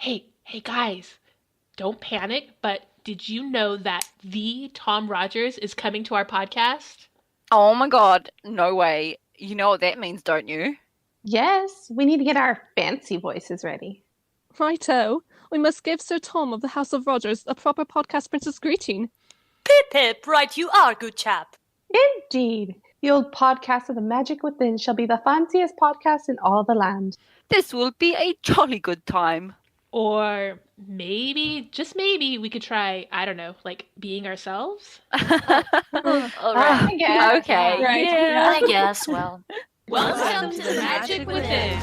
Hey guys, don't panic, but did you know that the Tom Rogers is coming to our podcast? Oh my God, no way. You know what that means, don't you? Yes, we need to get our fancy voices ready. Righto, we must give Sir Tom of the House of Rogers a proper podcast princess greeting. Pip pip, right you are, good chap. Indeed. The old podcast of the Magic Within shall be the fanciest podcast in all the land. This will be a jolly good time. Or maybe, just maybe, we could try, I don't know, like being ourselves? All right. I guess. Okay. Right. I guess, well. Welcome to the Magic Within.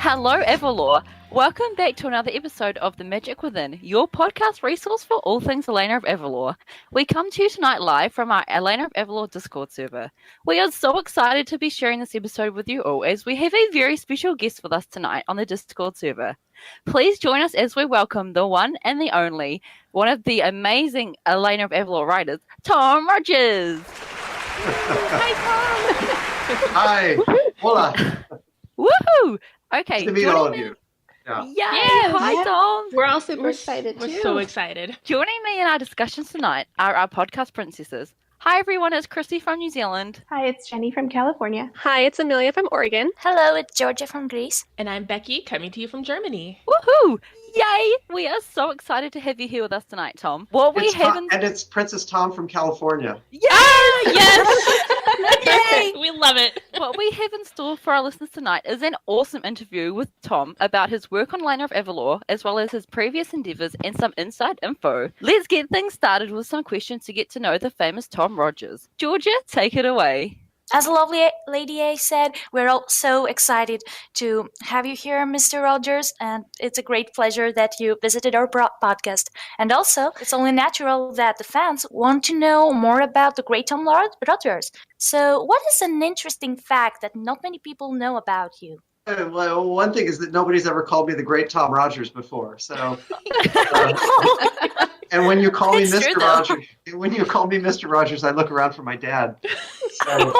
Hello, Avalor. Welcome back to another episode of The Magic Within, your podcast resource for all things Elena of Avalor. We come to you tonight live from our Elena of Avalor Discord server. We are so excited to be sharing this episode with you all as we have a very special guest with us tonight on the Discord server. Please join us as we welcome the one and the only, one of the amazing Elena of Avalor writers, Tom Rogers. Hi, Tom. Hi. Hola. Woohoo! Okay. Nice to meet all of you. Yeah. Yay! Yes. Hi, Yeah. Tom. We're all super excited We're too. so excited. Joining me in our discussions tonight are our podcast princesses. Hi, everyone. It's Christy from New Zealand. Hi, it's Jenny from California. Hi, it's Amelia from Oregon. Hello, it's Georgia from Greece. And I'm Becky, coming to you from Germany. Woohoo! Yay! We are so excited to have you here with us tonight, Tom. What we It's haven't... and it's Princess Tom from California. Yes! Yay! We love it. What we have in store for our listeners tonight is an awesome interview with Tom about his work on Elena of Avalor, as well as his previous endeavours and some inside info. Let's get things started with some questions to get to know the famous Tom Rogers. Georgia, take it away. As lovely Lady A said, we're all so excited to have you here, Mr. Rogers, and it's a great pleasure that you visited our podcast. And also, it's only natural that the fans want to know more about the great Tom Rogers. So, what is an interesting fact that not many people know about you? Well, one thing is that nobody's ever called me the great Tom Rogers before. So, and when you call me It's true, Mr. though. Rogers, when you call me Mr. Rogers, I look around for my dad. So,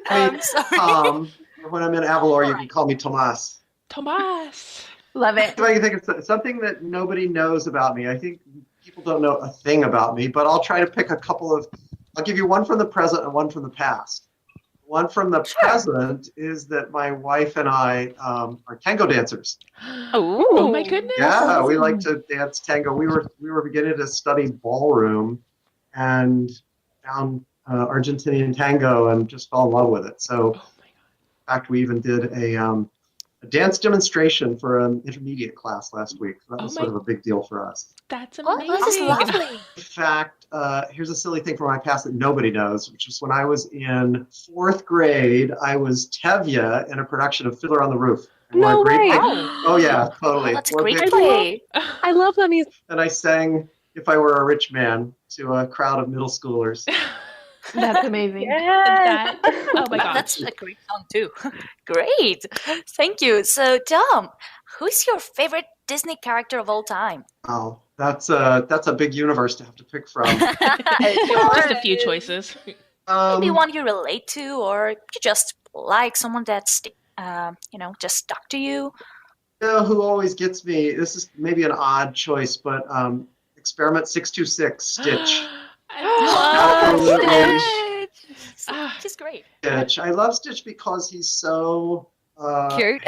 I'm sorry. when I'm in Avalor, you can call me Tomas. Tomas. Love it. If I can think of something that nobody knows about me, I think people don't know a thing about me, but I'll try to pick a couple of. I'll give you one from the present and one from the past. One from the present is that my wife and I are tango dancers. Oh my goodness. Yeah, we like to dance tango. We were beginning to study ballroom and found Argentinian tango and just fell in love with it. So, Oh my in fact, we even did a dance demonstration for an intermediate class last week. So that was Oh sort my- of a big deal for us. That's Oh, amazing. this is lovely. In fact, here's a silly thing from my past that nobody knows, which is when I was in 4th grade, I was Tevye in a production of Fiddler on the Roof. And No what a great- way. Oh yeah, totally. That's a What great big- play. I love that music. And I sang "If I Were a Rich Man" to a crowd of middle schoolers. That's amazing. That- oh my gosh. That's a great song too. Great. Thank you. So, Tom, who's your favorite Disney character of all time? Oh, that's a big universe to have to pick from. Just a few choices. Maybe one you relate to, or you just like someone that's, just stuck to you. You know who always gets me? This is maybe an odd choice, but Experiment 626, Stitch. I love Absolutely. Stitch. She's great. Stitch. I love Stitch because he's so Cute.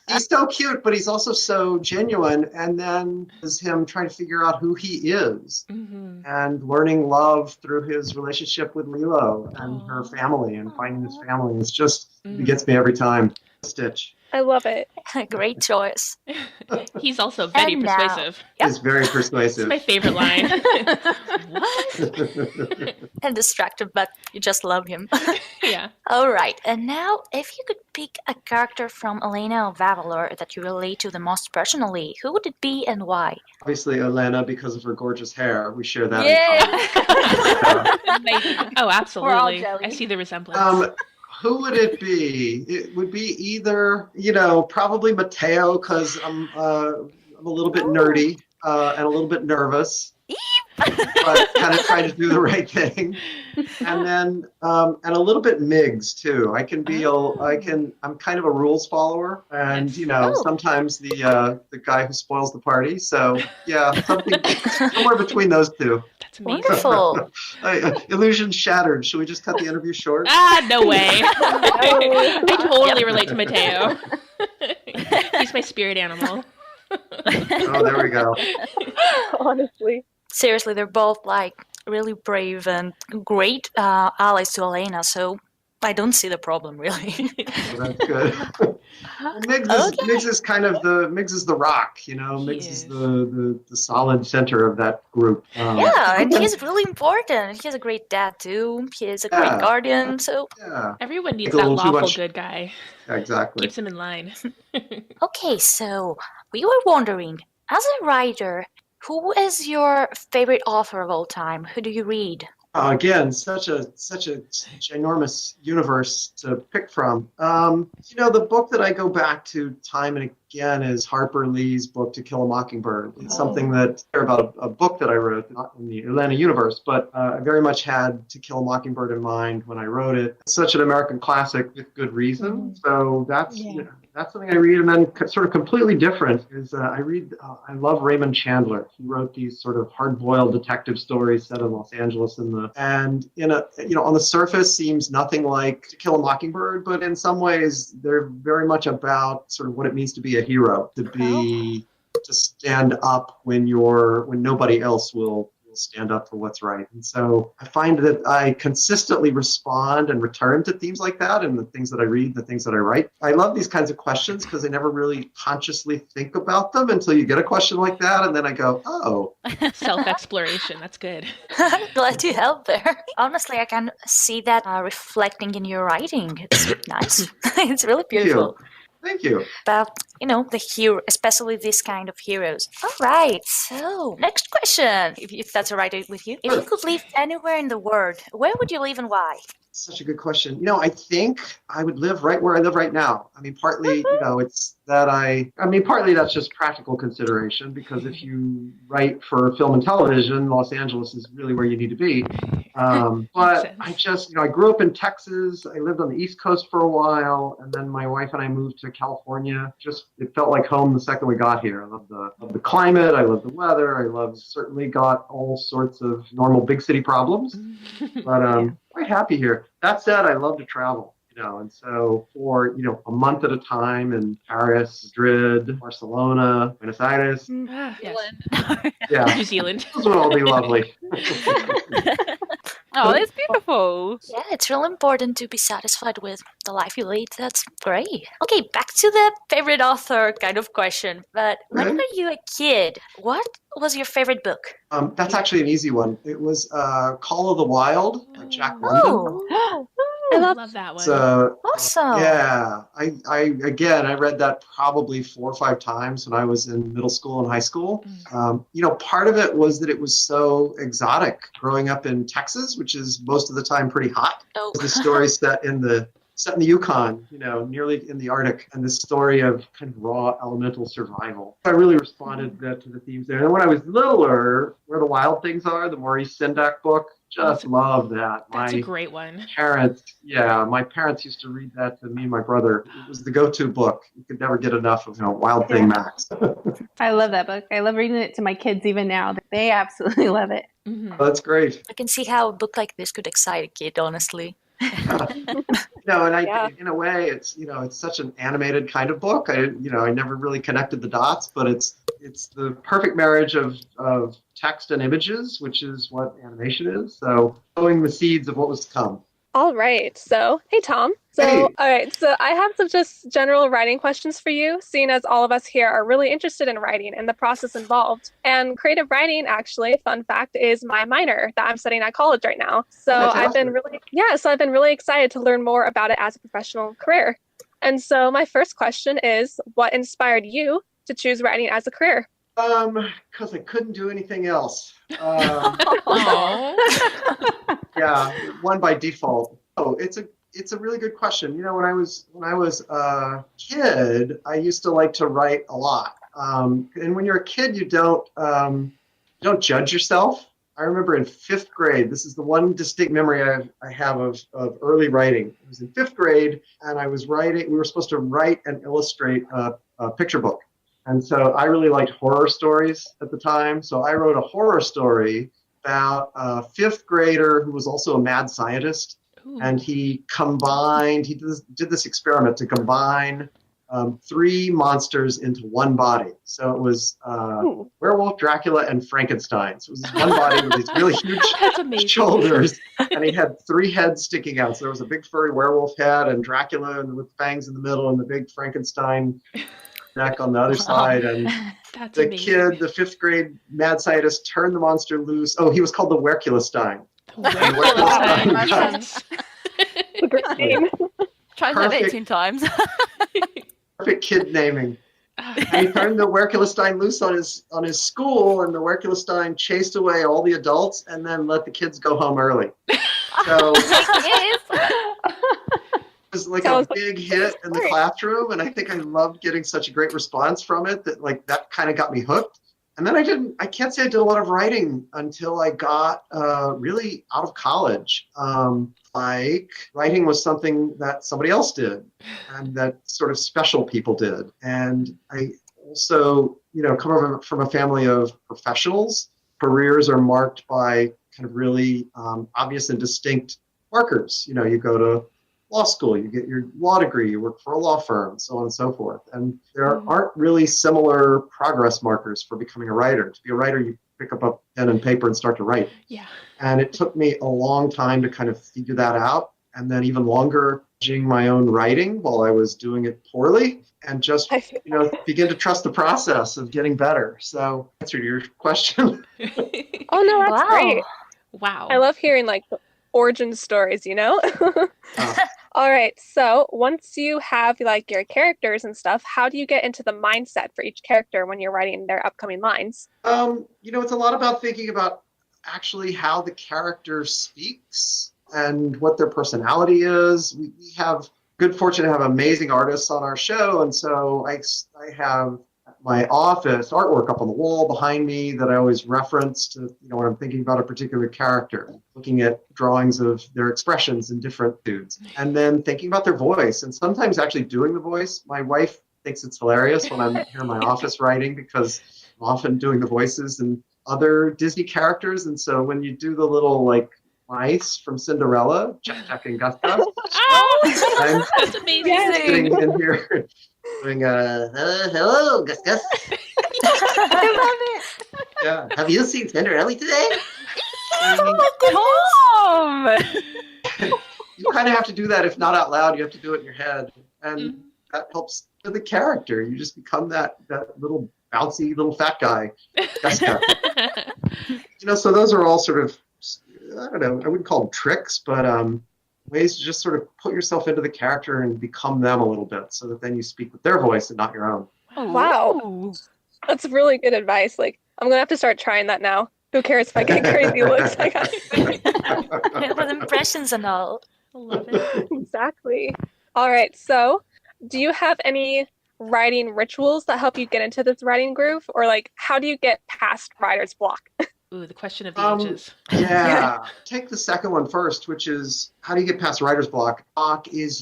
he's so cute, but he's also so genuine. And then is him trying to figure out who he is Mhm. and learning love through his relationship with Lilo and her family and finding his family. It's just it gets me every time. Stitch I love it. Great choice. He's also very And now- persuasive. Yep. is very It's persuasive. my favorite line. What? And distracted, but you just love him. Yeah. All right. And now, if you could pick a character from Elena of Avalor that you relate to the most personally, who would it be and why? Obviously, Elena, because of her gorgeous hair, we share that. in Yeah. Amazing. Oh, absolutely. jelly. I see the resemblance. common. Who would it be? It would be either, probably Mateo, because I'm a little bit nerdy and a little bit nervous. but kind of try to do the right thing. And then, and a little bit Migs too. I'm kind of a rules follower, and sometimes the guy who spoils the party. So yeah, something somewhere between those two. That's amazing. Wonderful. Illusion shattered. Should we just cut the interview short? No way. I totally relate to Mateo. He's my spirit animal. Oh, there we go. Honestly. Seriously, they're both like really brave and great allies to Elena, so I don't see the problem really. Well, that's good. Well, Migs is kind of Migs is the rock, Migs is the solid center of that group. Yeah, and he's really important. He has a great dad too. He is a great guardian, so everyone needs It's a that little too lawful much. good guy. Yeah, exactly. Keeps him in line. Okay, so we were wondering, as a writer, who is your favorite author of all time? Who do you read? Again, such a ginormous universe to pick from. The book that I go back to time and again is Harper Lee's book To Kill a Mockingbird. It's something about a book that I wrote, not in the Elena universe, but I very much had To Kill a Mockingbird in mind when I wrote it. It's such an American classic with good reason. So that's something I read. And then sort of completely different is I love Raymond Chandler. He wrote these sort of hard-boiled detective stories set in Los Angeles and on the surface seems nothing like To Kill a Mockingbird, but in some ways they're very much about sort of what it means to be a hero, to stand up when nobody else will stand up for what's right. And so I find that I consistently respond and return to themes like that in the things that I read, the things that I write. I love these kinds of questions because I never really consciously think about them until you get a question like that, and then I go, oh. Self-exploration, that's good. Glad to help there. Honestly, I can see that reflecting in your writing. It's nice. It's really beautiful. Thank you. About, the hero, especially this kind of heroes. All right, so next question, if that's all right with you. If you could live anywhere in the world, where would you live and why? Such a good question. I think I would live right where I live right now. I mean, partly, it's that partly that's just practical consideration, because if you write for film and television, Los Angeles is really where you need to be. But I grew up in Texas. I lived on the East Coast for a while, and then my wife and I moved to California. It felt like home the second we got here. I love the climate. I love the weather. Certainly got all sorts of normal big city problems, but quite happy here. That said, I love to travel, and so for, a month at a time in Paris, Madrid, Barcelona, Buenos Aires. New Zealand. Those would all be lovely. Oh, that's beautiful. Yeah, it's real important to be satisfied with the life you lead. That's great. Okay, back to the favorite author kind of question. But when were you a kid, what was your favorite book? That's actually an easy one. It was Call of the Wild by Jack London. Oh, I love that one. So, awesome. Yeah, I read that probably 4 or 5 times when I was in middle school and high school. Part of it was that it was so exotic growing up in Texas, which is most of the time pretty hot. Oh. The story set in the Yukon, nearly in the Arctic, and this story of kind of raw elemental survival. I really responded to the themes there. And when I was littler, Where the Wild Things Are, the Maurice Sendak book, just love that. That's a great one. My parents used to read that to me and my brother. It was the go-to book. You could never get enough of Wild Thing Max. I love that book. I love reading it to my kids even now. They absolutely love it. Mm-hmm. Oh, that's great. I can see how a book like this could excite a kid, honestly. In a way, it's such an animated kind of book. I never really connected the dots, but it's the perfect marriage of text and images, which is what animation is. So sowing the seeds of what was to come. All right. So, hey, Tom. All right. So I have some just general writing questions for you, seeing as all of us here are really interested in writing and the process involved. And creative writing, actually, fun fact, is my minor that I'm studying at college right now. So I've been really excited to learn more about it as a professional career. And so my first question is, what inspired you to choose writing as a career? Because I couldn't do anything else. One by default. Oh, it's a really good question. When I was a kid, I used to like to write a lot. And when you're a kid, you don't judge yourself. I remember in 5th grade, this is the one distinct memory I have of early writing. It was in 5th grade, and I was writing, we were supposed to write and illustrate a picture book. And so I really liked horror stories at the time. So I wrote a horror story about a 5th grader who was also a mad scientist. Ooh. And he did this experiment to combine 3 monsters into one body. So it was werewolf, Dracula, and Frankenstein. So it was this one body with these really huge shoulders, and he had 3 heads sticking out. So there was a big furry werewolf head, and Dracula and with fangs in the middle, and the big Frankenstein neck on the other side. And That's the amazing. kid, the 5th grade mad scientist, turned the monster loose. Oh, he was called the Werkulestein. Werkulestein, yes. A great name. Try that Perfect. 18 times. Perfect kid naming. And he turned the Werkulestein loose on his school, and the Werkulestein chased away all the adults and then let the kids go home early. So it was like Sounds a big hit in the classroom, and I think I loved getting such a great response from it that kind of got me hooked. And then I can't say I did a lot of writing until I got really out of college. Like writing was something that somebody else did and that sort of special people did. And I also, come from a family of professionals. Careers are marked by kind of really obvious and distinct markers. You go to law school, you get your law degree, you work for a law firm, so on and so forth. And there aren't really similar progress markers for becoming a writer. To be a writer, you pick up a pen and paper and start to write. Yeah. And it took me a long time to kind of figure that out, and then even longer judging my own writing while I was doing it poorly, and just begin to trust the process of getting better. So, answer to your question. Oh no, that's Wow. great. Wow. I love hearing like the origin stories, All right, so once you have like your characters and stuff, how do you get into the mindset for each character when you're writing their upcoming lines? It's a lot about thinking about actually how the character speaks and what their personality is. We have good fortune to have amazing artists on our show, and so I have my office artwork up on the wall behind me that I always reference to, when I'm thinking about a particular character, looking at drawings of their expressions in different dudes, and then thinking about their voice, and sometimes actually doing the voice. My wife thinks it's hilarious when I'm here in my office writing, because I'm often doing the voices and other Disney characters, and so when you do the little mice from Cinderella, Jack and Gus Gus, I'm That's amazing. sitting in here doing hello, Gus Gus. I love it. Yeah. Have you seen Cinderella today? Tom! You kind of have to do that, if not out loud, you have to do it in your head. And that helps with the character. You just become that little bouncy little fat guy. Gus Gus. So those are all sort of, I don't know, I wouldn't call them tricks, but ways to just sort of put yourself into the character and become them a little bit, so that then you speak with their voice and not your own. Wow. Ooh. That's really good advice. Like, I'm gonna have to start trying that now. Who cares if I get crazy looks? With impressions and all. I love it. Exactly. All right. So, do you have any writing rituals that help you get into this writing groove, or how do you get past writer's block? Ooh, the question of the ages. Yeah. Take the second one first, which is, how do you get past writer's block? Writer's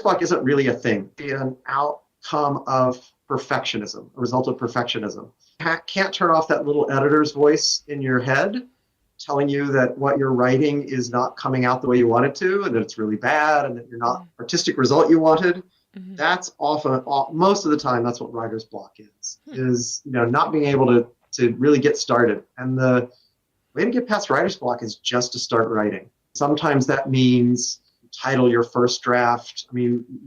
block isn't really a thing. It's an outcome of perfectionism, a result of perfectionism. You can't turn off that little editor's voice in your head telling you that what you're writing is not coming out the way you want it to, and that it's really bad, and that you're not the artistic result you wanted. That's often, most of the time, that's what writer's block is not being able to really get started. And the way to get past writer's block is just to start writing. Sometimes that means title your first draft.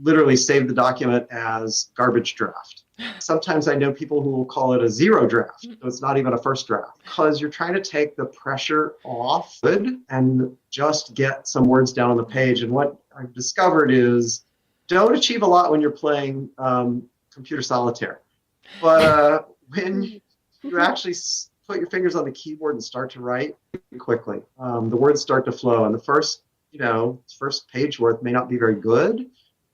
Literally save the document as garbage draft. Sometimes I know people who will call it a zero draft, so it's not even a first draft, because you're trying to take the pressure off and just get some words down on the page. And what I've discovered is, don't achieve a lot when you're playing computer solitaire. But when you actually put your fingers on the keyboard and start to write quickly, the words start to flow. And the first page worth may not be very good,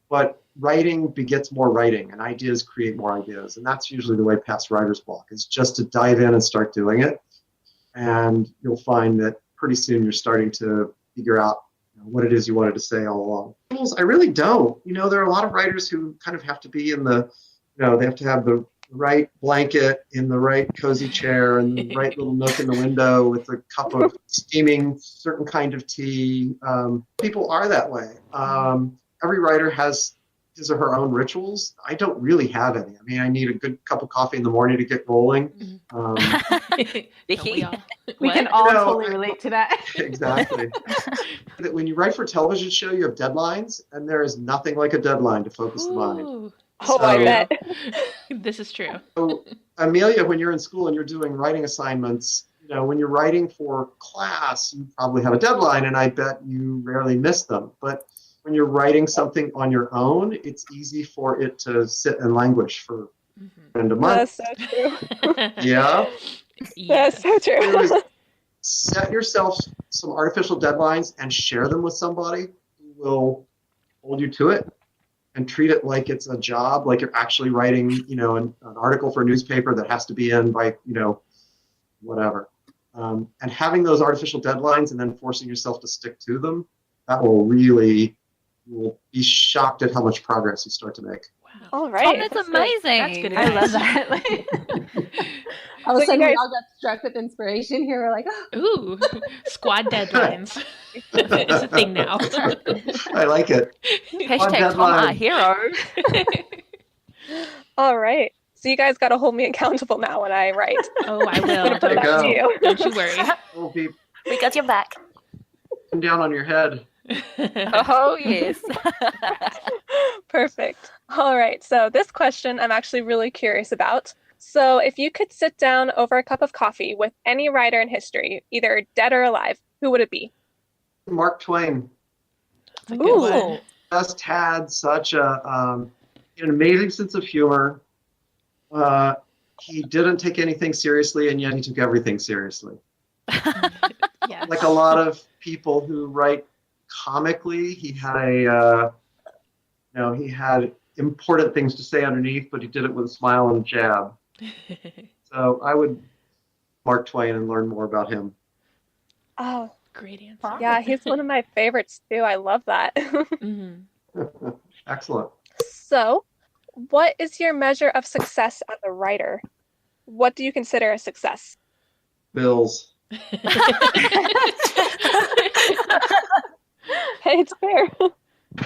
but writing begets more writing, and ideas create more ideas. And that's usually the way past writer's block, is just to dive in and start doing it. and you'll find that pretty soon you're starting to figure out what it is you wanted to say all along. I really don't. There are a lot of writers who kind of have to be in the, they have to have the right blanket in the right cozy chair and the right little nook in the window with a cup of steaming certain kind of tea. People are that way. Every writer has his or her own rituals. I don't really have any. I mean, I need a good cup of coffee in the morning to get rolling. Vicky, we can all totally relate to that. Exactly. When you write for a television show, you have deadlines, and there is nothing like a deadline to focus the mind. Oh, I bet. This is true. So, Amelia, when you're in school and you're doing writing assignments, when you're writing for class, you probably have a deadline, and I bet you rarely miss them. But when you're writing something on your own, it's easy for it to sit and languish for a month. That's so true. Yeah. That's so true. Set yourself some artificial deadlines and share them with somebody who will hold you to it and treat it like it's a job, like you're actually writing, an article for a newspaper that has to be in by, whatever. And having those artificial deadlines and then forcing yourself to stick to them, that will be shocked at how much progress you start to make. Wow. All right. Oh, that's amazing. That's good. I love that. All of a sudden, we all got struck with inspiration here. We're like, Ooh, squad deadlines. It's a thing now. I like it. Hashtag Tom, our hero. All right. So you guys got to hold me accountable now when I write. Oh, I will. I'm gonna put it back to you. Don't you worry. We'll be We got your back. down on your head. Oh, yes. Perfect. All right. So this question I'm actually really curious about. So if you could sit down over a cup of coffee with any writer in history, either dead or alive, who would it be? Mark Twain That's a good one. just had such an amazing sense of humor. He didn't take anything seriously, and yet he took everything seriously. Yes. Like a lot of people who write comically, he had he had important things to say underneath, but he did it with a smile and a jab. So I would Mark Twain and learn more about him. Oh, Great answer. yeah, he's one of my favorites too. I love that. Mm-hmm. Excellent. So, what is your measure of success as a writer? What do you consider a success? Bills. Hey, it's fair.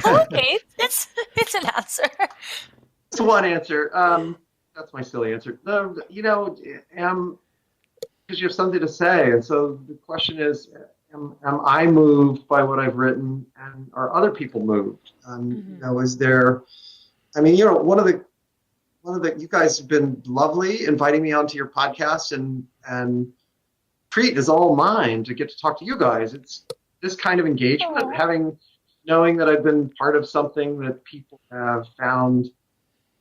Okay, it's an answer. That's one answer. That's my silly answer. Because you have something to say, and so the question is, am I moved by what I've written, and are other people moved? Is there? I mean, one of the you guys have been lovely inviting me onto your podcast, and treat is all mine to get to talk to you guys. It's this kind of engagement, knowing that I've been part of something that people have found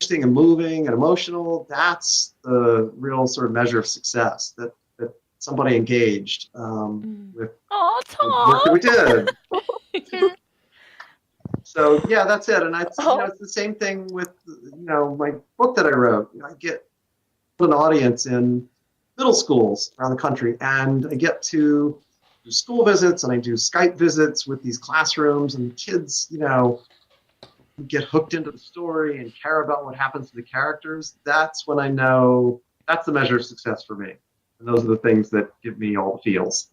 interesting and moving and emotional. That's the real sort of measure of success, that somebody engaged with Oh, the work that Tom. we did. So yeah, that's it. And it's the same thing with my book that I wrote. I get an audience in middle schools around the country, and I get to do school visits and I do Skype visits with these classrooms, and the kids, get hooked into the story and care about what happens to the characters. That's when I know that's the measure of success for me. And those are the things that give me all the feels.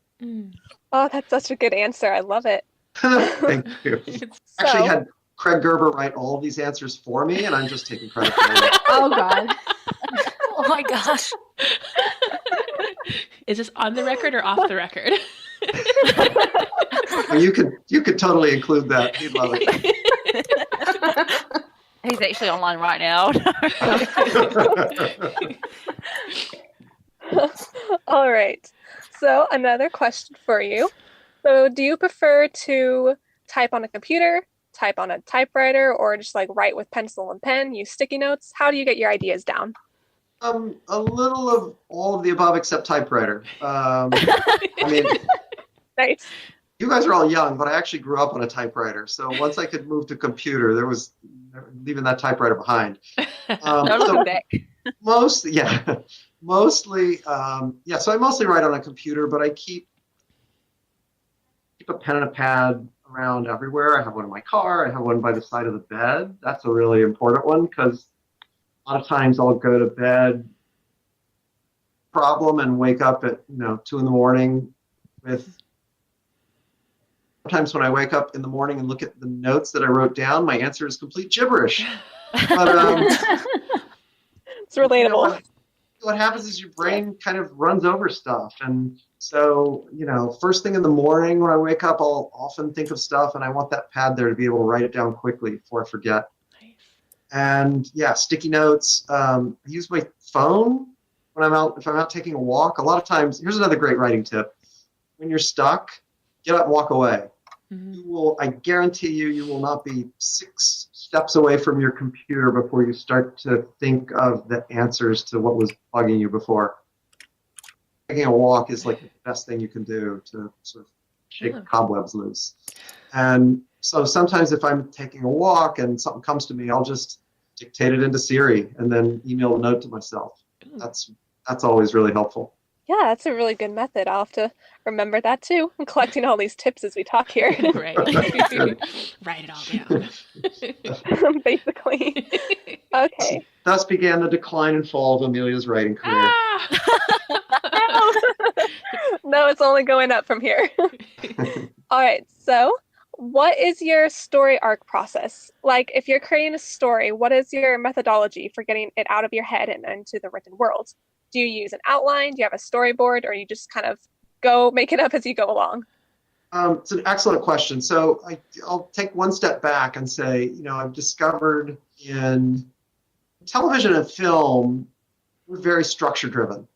Oh, that's such a good answer. I love it. Thank you. So, Actually had Craig Gerber write all of these answers for me, and I'm just taking credit for it. oh God. Oh my gosh. Is this on the record or off the record? Well, you could totally include that. He'd love it. He's actually online right now. all right. So another question for you. So do you prefer to type on a computer, type on a typewriter, or just like write with pencil and pen, use sticky notes? How do you get your ideas down? A little of all of the above except typewriter. I mean, Nice. you guys are all young, but I actually grew up on a typewriter. So once I could move to computer, there was leaving that typewriter behind. No So looking back. most Mostly, so I mostly write on a computer, but I keep a pen and a pad around everywhere. I have one in my car. I have one by the side of the bed. That's a really important one because a lot of times I'll go to bed problem and wake up at 2 a.m. with. Sometimes when I wake up in the morning and look at the notes that I wrote down, my answer is complete gibberish. But It's relatable. What happens is your brain kind of runs over stuff. And so, first thing in the morning when I wake up, I'll often think of stuff and I want that pad there to be able to write it down quickly before I forget. Nice. And sticky notes. I use my phone when if I'm out taking a walk. A lot of times, here's another great writing tip. When you're stuck, get up and walk away. Mm-hmm. I guarantee you will not be 6 steps away from your computer before you start to think of the answers to what was bugging you before. Taking a walk is like the best thing you can do to sort of shake cobwebs loose. And so sometimes if I'm taking a walk and something comes to me, I'll just dictate it into Siri and then email a note to myself. That's always really helpful. Yeah, that's a really good method. I'll have to remember that too. I'm collecting all these tips as we talk here. Right. Write it all down. Basically. Okay. Thus began the decline and fall of Amelia's writing career. No, it's only going up from here. All right. So, what is your story arc process? Like, if you're creating a story, what is your methodology for getting it out of your head and into the written world? Do you use an outline? Do you have a storyboard? Or you just kind of go make it up as you go along? It's an excellent question. So I'll take one step back and say, I've discovered in television and film, we're very structure driven.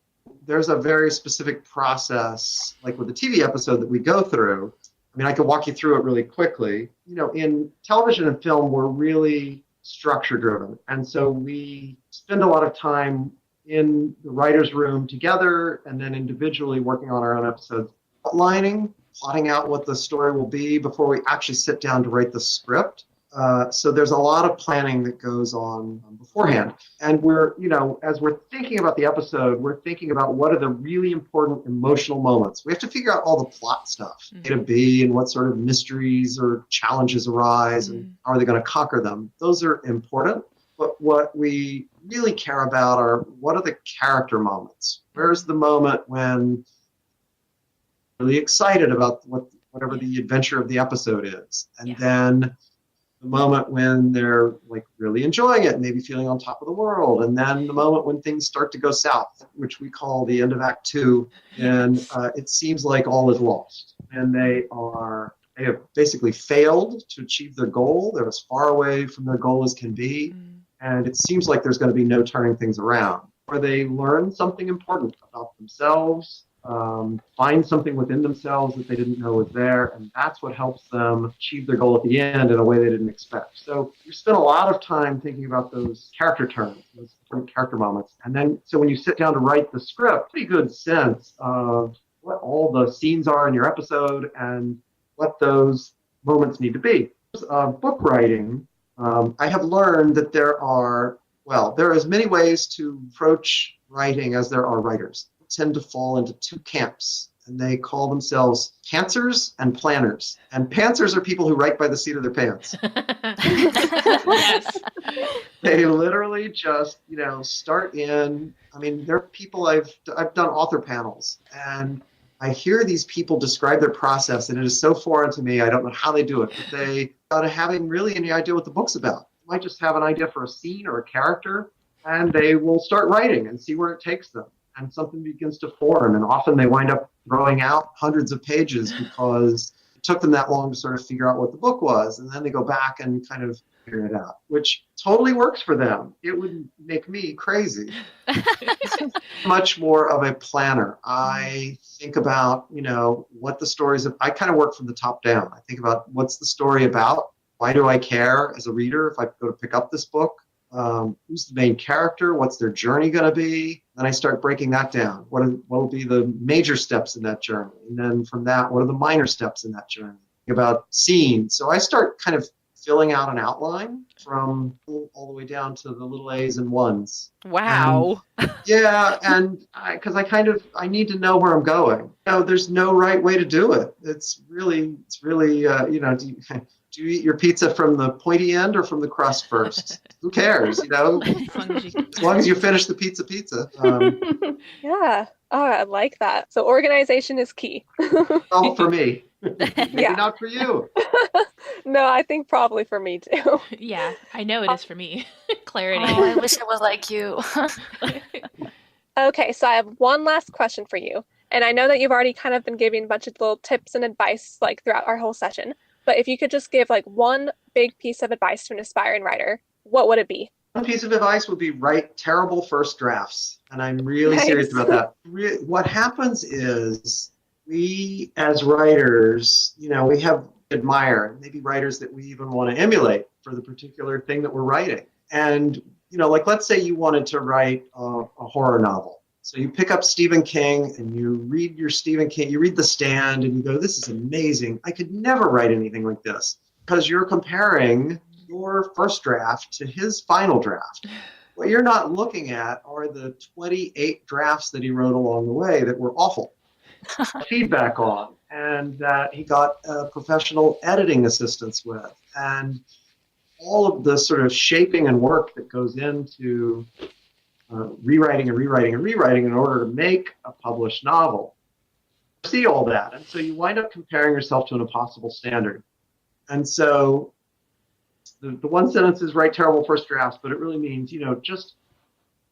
There's a very specific process, like with the TV episode that we go through. I mean, I can walk you through it really quickly. In television and film, we're really structure driven. And so we spend a lot of time in the writer's room together and then individually working on our own episodes, outlining, plotting out what the story will be before we actually sit down to write the script. So there's a lot of planning that goes on beforehand. And we're, as we're thinking about the episode, we're thinking about what are the really important emotional moments. We have to figure out all the plot stuff, A to B, and what sort of mysteries or challenges arise, and how are they going to conquer them. Those are important. But what we really care about are what are the character moments? Where's the moment when you're really excited about whatever the adventure of the episode is? And then the moment when they're like really enjoying it, maybe feeling on top of the world. And then the moment when things start to go south, which we call the end of Act 2. And it seems like all is lost. And they have basically failed to achieve their goal. They're as far away from their goal as can be. And it seems like there's going to be no turning things around. Or they learn something important about themselves, find something within themselves that they didn't know was there, and that's what helps them achieve their goal at the end in a way they didn't expect. So you spend a lot of time thinking about those character turns, those important character moments. And then, so when you sit down to write the script, pretty good sense of what all the scenes are in your episode and what those moments need to be. Book writing, I have learned that there are as many ways to approach writing as there are writers. They tend to fall into 2 camps, and they call themselves pantsers and planners. And pantsers are people who write by the seat of their pants. Yes. They literally just, start in. I mean, there are people I've done author panels, and I hear these people describe their process, and it is so foreign to me. I don't know how they do it, but they without having really any idea what the book's about. They might just have an idea for a scene or a character, and they will start writing and see where it takes them. And something begins to form, and often they wind up throwing out hundreds of pages because it took them that long to sort of figure out what the book was, and then they go back and kind of figure it out, which totally works for them. It would make me crazy. Much more of a planner. I think about, what the stories of. I kind of work from the top down. I think about what's the story about? Why do I care as a reader if I go to pick up this book? Who's the main character? What's their journey going to be? Then I start breaking that down. What will be the major steps in that journey? And then from that, what are the minor steps in that journey? Think about scenes. So I start kind of filling out an outline from all the way down to the little A's and ones. Wow. Yeah, and because I need to know where I'm going. There's no right way to do it. It's really do you eat your pizza from the pointy end or from the crust first? Who cares, As As long as you finish the pizza. Yeah. Oh, I like that. So organization is key. Well, for me. Maybe Yeah. not for you. No, I think probably for me too. Yeah, I know it is for me. Clarity. Oh, I wish it was like you. Okay, so I have one last question for you. And I know that you've already kind of been giving a bunch of little tips and advice like throughout our whole session. But if you could just give like one big piece of advice to an aspiring writer, what would it be? One piece of advice would be write terrible first drafts. And I'm really serious about that. What happens is we as writers, we admire maybe writers that we even want to emulate for the particular thing that we're writing. And, like let's say you wanted to write a horror novel. So you pick up Stephen King and you read your Stephen King, you read The Stand and you go, this is amazing. I could never write anything like this, because you're comparing your first draft to his final draft. What you're not looking at are the 28 drafts that he wrote along the way that were awful. Feedback on, and that he got professional editing assistance with, and all of the sort of shaping and work that goes into rewriting in order to make a published novel. See all that, and so you wind up comparing yourself to an impossible standard. And so the one sentence is write terrible first drafts, but it really means, just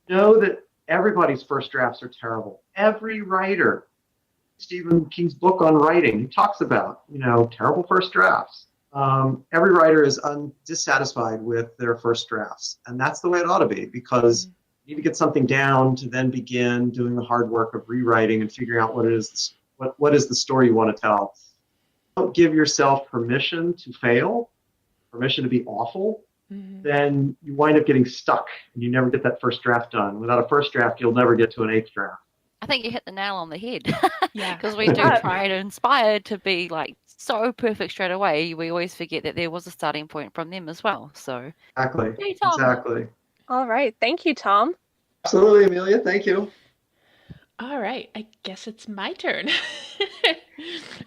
know that everybody's first drafts are terrible. Every writer, Stephen King's book on writing, he talks about, terrible first drafts. Every writer is dissatisfied with their first drafts. And that's the way it ought to be, because you need to get something down to then begin doing the hard work of rewriting and figuring out what is the story you want to tell. Don't give yourself permission to fail, permission to be awful. Then you wind up getting stuck and you never get that first draft done. Without a first draft, you'll never get to an eighth draft. I think you hit the nail on the head. Yeah. Because we do try to inspire to be like so perfect straight away. We always forget that there was a starting point from them as well. So Exactly. Hey, Tom. Exactly. All right. Thank you, Tom. Absolutely, Amelia. Thank you. All right, I guess it's my turn.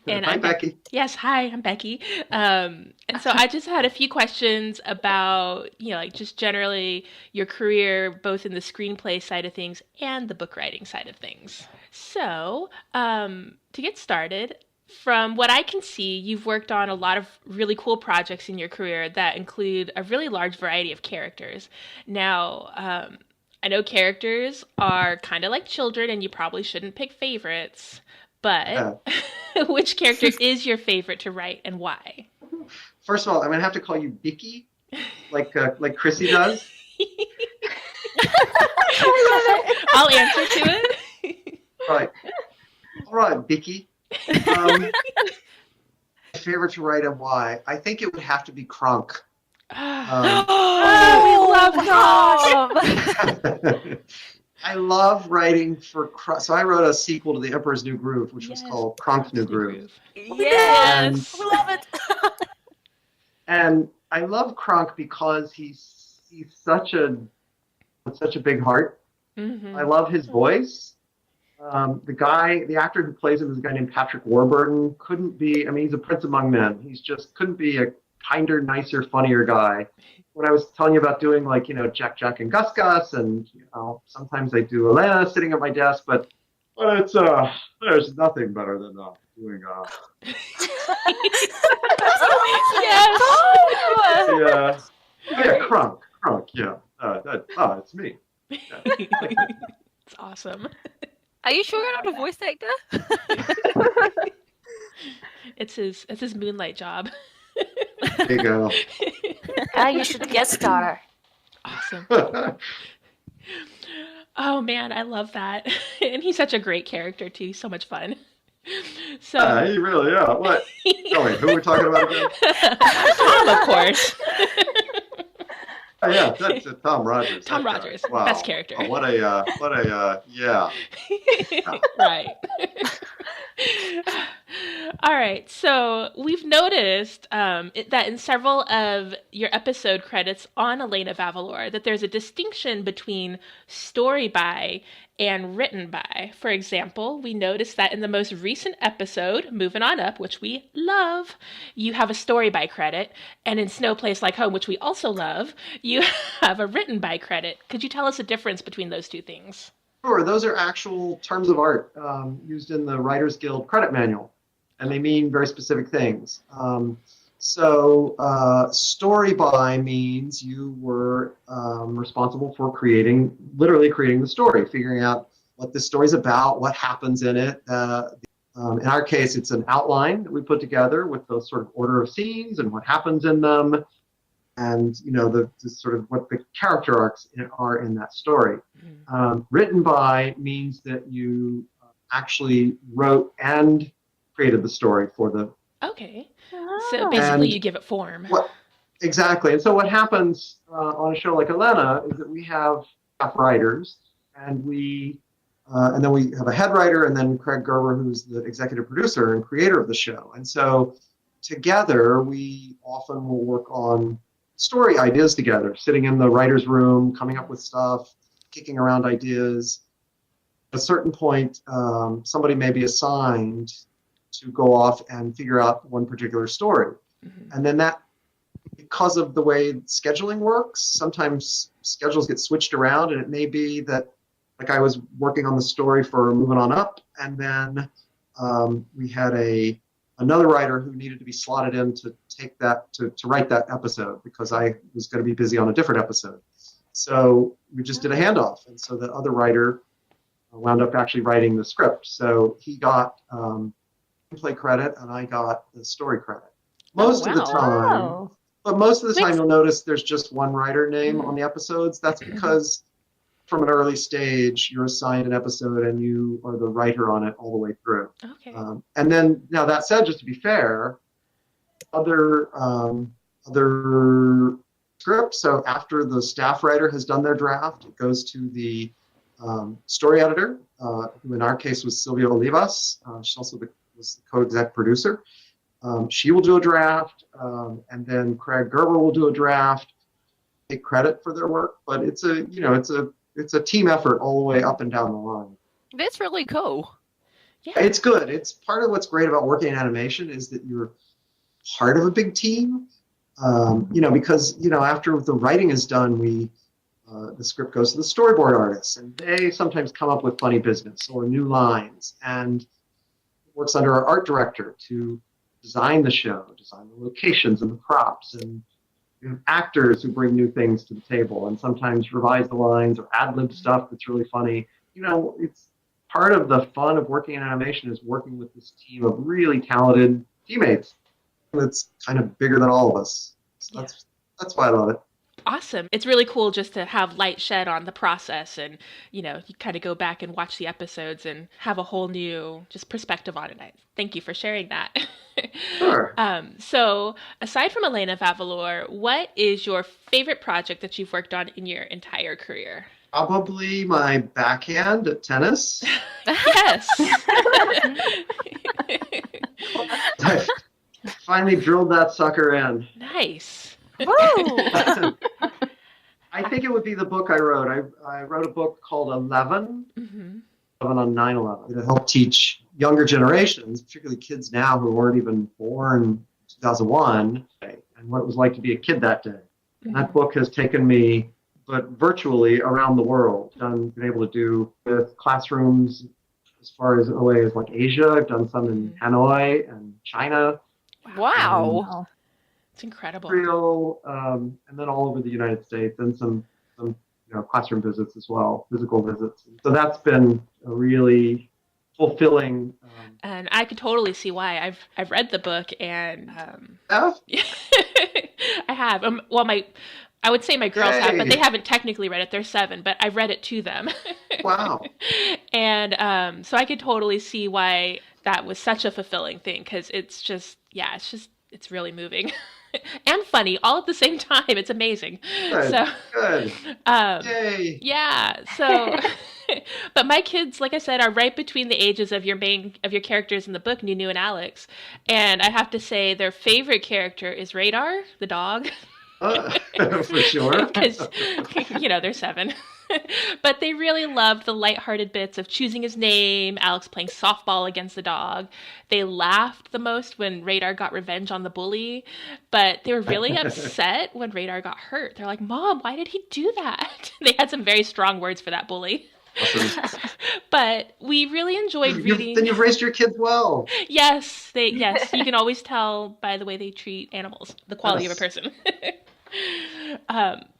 And Hi, Becky. Yes, hi, I'm Becky. And so I just had a few questions about, like just generally your career, both in the screenplay side of things and the book writing side of things. So to get started, from what I can see, you've worked on a lot of really cool projects in your career that include a really large variety of characters. Now, I know characters are kind of like children and you probably shouldn't pick favorites, but which character is your favorite to write and why? First of all, I'm going to have to call you Vicky, like Chrissy does. I'll answer to it. Right. All right, Vicky. My favorite to write and why? I think it would have to be Kronk. we love Tom. I love writing for Kronk. So I wrote a sequel to The Emperor's New Groove, which was called Kronk's New Groove. Yes, we love it. And I love Kronk because he's such a big heart. Mm-hmm. I love his voice. The actor who plays him is a guy named Patrick Warburton. He's a prince among men. Couldn't be a kinder, nicer, funnier guy. When I was telling you about doing Jack and Gus, and sometimes I do Elena sitting at my desk, but it's there's nothing better than doing Yes. Kronk, yeah. It's me. Yeah. It's awesome. Are you sure you're not a voice actor? It's his moonlight job. There you go. You should guest star. Awesome. Oh man, I love that. And he's such a great character too. He's so much fun. So He really, yeah. What? Oh wait, who are we talking about again? Tom, of course. Oh, yeah, that's Tom Rogers. Tom that Rogers, guy. Wow. best character. Oh, what a yeah. Right. All right, so we've noticed that in several of your episode credits on Elena of Avalor, that there's a distinction between story by and written by. For example, we noticed that in the most recent episode, Moving On Up, which we love, you have a story by credit, and in Snow Place Like Home, which we also love, you have a written by credit. Could you tell us the difference between those two things? Sure, those are actual terms of art used in the Writers Guild credit manual, and they mean very specific things. Story by means you were responsible for literally creating the story, figuring out what the story's about, what happens in it. In our case, it's an outline that we put together with the sort of order of scenes and what happens in them, and the sort of what the character arcs are in that story. Written by means that you actually wrote and created the story for the. Okay, so basically you give it form. Exactly, and so what happens on a show like Elena is that we have staff writers, and then we have a head writer, and then Craig Gerber, who's the executive producer and creator of the show, and so together we often will work on story ideas together, sitting in the writer's room, coming up with stuff, kicking around ideas. At a certain point, somebody may be assigned to go off and figure out one particular story. Mm-hmm. And then that, because of the way scheduling works, sometimes schedules get switched around, and it may be that, like I was working on the story for Moving On Up, and then we had another writer who needed to be slotted in to take that to write that episode because I was going to be busy on a different episode. So we just did a handoff, and so the other writer wound up actually writing the script. So he got play credit, and I got the story credit. Most of the time, but most of the time you'll notice there's just one writer name on the episodes. That's because from an early stage, you're assigned an episode and you are the writer on it all the way through. Okay. And then, now that said, just to be fair, other scripts, so after the staff writer has done their draft, it goes to the story editor, who in our case was Sylvia Olivas. She also was the co-exec producer. She will do a draft, and then Craig Gerber will do a draft, take credit for their work, but it's a team effort all the way up and down the line. That's really cool. Yeah. It's good. It's part of what's great about working in animation is that you're part of a big team. Because after the writing is done, the script goes to the storyboard artists, and they sometimes come up with funny business or new lines, and works under our art director to design the show, design the locations and the props, and we have actors who bring new things to the table and sometimes revise the lines or ad-lib stuff that's really funny. It's part of the fun of working in animation is working with this team of really talented teammates that's kind of bigger than all of us. So that's why I love it. Awesome. It's really cool just to have light shed on the process, and you kind of go back and watch the episodes and have a whole new just perspective on it. Thank you for sharing that. Sure. So aside from Elena of Avalor, what is your favorite project that you've worked on in your entire career? Probably my backhand at tennis. Yes. I finally drilled that sucker in. Nice. Whoa! I think it would be the book I wrote. I wrote a book called 11, Mm-hmm. 11 on 9/11, to help teach younger generations, particularly kids now who weren't even born in 2001, and what it was like to be a kid that day. Mm-hmm. And that book has taken me, but virtually around the world. Been able to do with classrooms as far as away as like Asia. I've done some in Hanoi and China. Wow. It's incredible. Israel, and then all over the United States, and some classroom visits as well, physical visits. So that's been a really fulfilling. And I could totally see why. I've read the book, and Yeah? I have. I would say my girls have, but Hey. they haven't technically read it. They're 7, but I've read it to them. Wow. And so I could totally see why that was such a fulfilling thing, because it's really moving. and funny all at the same time. It's amazing. Good. So, Good. um, Yay. yeah. So, but my kids, like I said, are right between the ages of your characters in the book, Nunu and Alex, and I have to say their favorite character is Radar, the dog. For sure. Because, they're 7. But they really loved the lighthearted bits of choosing his name, Alex playing softball against the dog. They laughed the most when Radar got revenge on the bully, but they were really upset when Radar got hurt. They're like, Mom, why did he do that? They had some very strong words for that bully. Awesome. But we really enjoyed reading. Then you've raised your kids well. Yes, you can always tell by the way they treat animals, the quality of a person.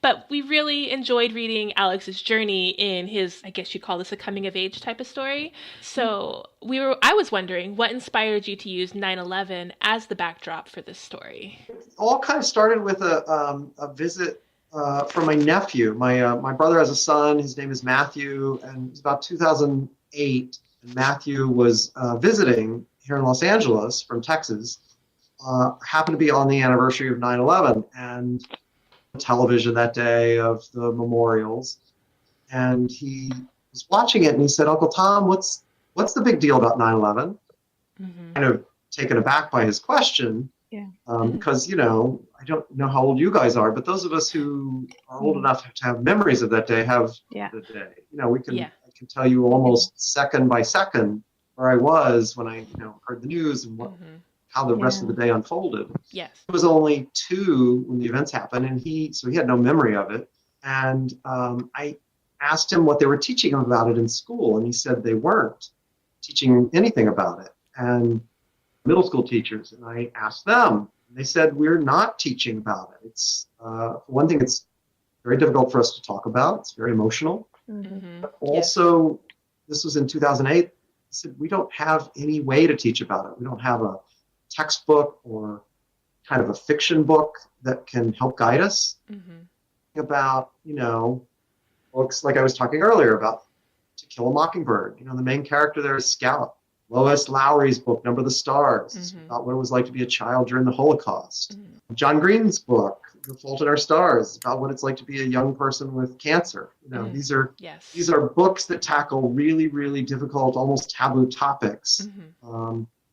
But we really enjoyed reading Alex's journey in his, I guess you call this a coming of age type of story. So I was wondering what inspired you to use 9/11 as the backdrop for this story. It all kind of started with a visit from my nephew. My brother has a son. His name is Matthew, and it's about 2008. And Matthew was visiting here in Los Angeles from Texas. Happened to be on the anniversary of 9/11 and television that day of the memorials, and he was watching it and he said, Uncle Tom, what's the big deal about 9/11? Mm-hmm. Kind of taken aback by his question. Yeah. Because I don't know how old you guys are, but those of us who are old enough to have memories of that day have the day. I can tell you almost second by second where I was when I heard the news and how the rest of the day unfolded. Yes. It was only 2 when the events happened, and he had no memory of it. And I asked him what they were teaching him about it in school, and he said they weren't teaching anything about it. And middle school teachers, and I asked them, and they said, we're not teaching about it. It's, for one thing, it's very difficult for us to talk about. It's very emotional. Mm-hmm. But also, this was in 2008, they said, we don't have any way to teach about it. We don't have a textbook or kind of a fiction book that can help guide us about, books like I was talking earlier about To Kill a Mockingbird. The main character there is Scout. Lois Lowry's book, Number the Stars, about what it was like to be a child during the Holocaust. John Green's book, The Fault in Our Stars, about what it's like to be a young person with cancer. These are books that tackle really, really difficult, almost taboo topics.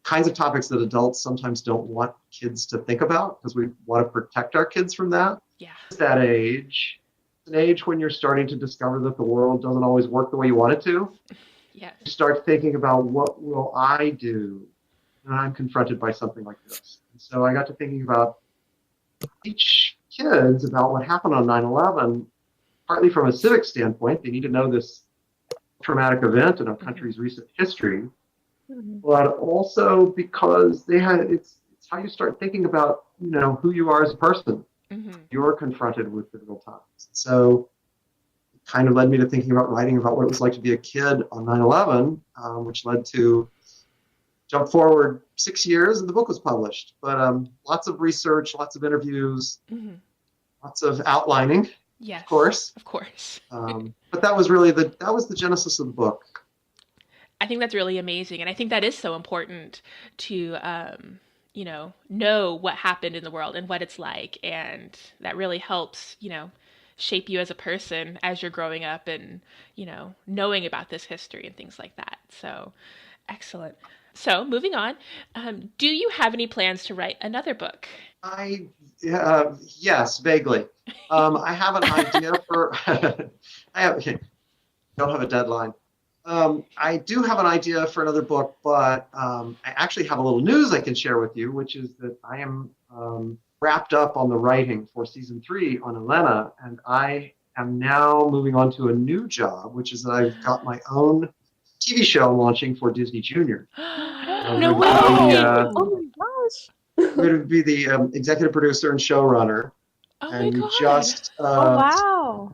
Kinds of topics that adults sometimes don't want kids to think about because we want to protect our kids from that. Yeah. It's that age. It's an age when you're starting to discover that the world doesn't always work the way you want it to. Yeah. You start thinking about what will I do when I'm confronted by something like this. And so I got to thinking about teach kids about what happened on 9/11, partly from a civic standpoint. They need to know this traumatic event in our country's recent history. But also because it's how you start thinking about who you are as a person. You're confronted with difficult times. So it kind of led me to thinking about writing about what it was like to be a kid on 9/11, which led to jump forward 6 years and the book was published. But lots of research, lots of interviews, lots of outlining. Yes, of course. But that was really the genesis of the book. I think that's really amazing. And I think that is so important to, know what happened in the world and what it's like. And that really helps, shape you as a person as you're growing up and, knowing about this history and things like that. So excellent. So moving on, do you have any plans to write another book? Yes, vaguely. I have an idea for, don't have a deadline. I do have an idea for another book, but I actually have a little news I can share with you, which is that I am wrapped up on the writing for season 3 on Elena, and I am now moving on to a new job, which is that I've got my own TV show launching for Disney Junior. No way! Oh my gosh! I'm going to be the executive producer and showrunner. Oh and my God! Just wow,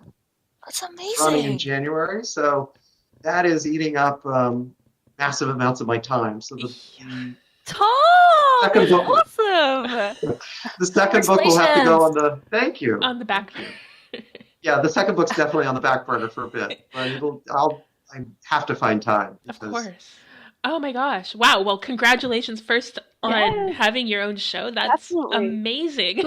That's running in amazing. January, so that is eating up massive amounts of my time. So Tom, second that's book- awesome. the second book will have to go on the thank you. On the back. Yeah, the second book's definitely on the back burner for a bit, but I have to find time. Of course. Oh my gosh. Wow. Well, congratulations first on Yes. having your own show. That's Absolutely. amazing.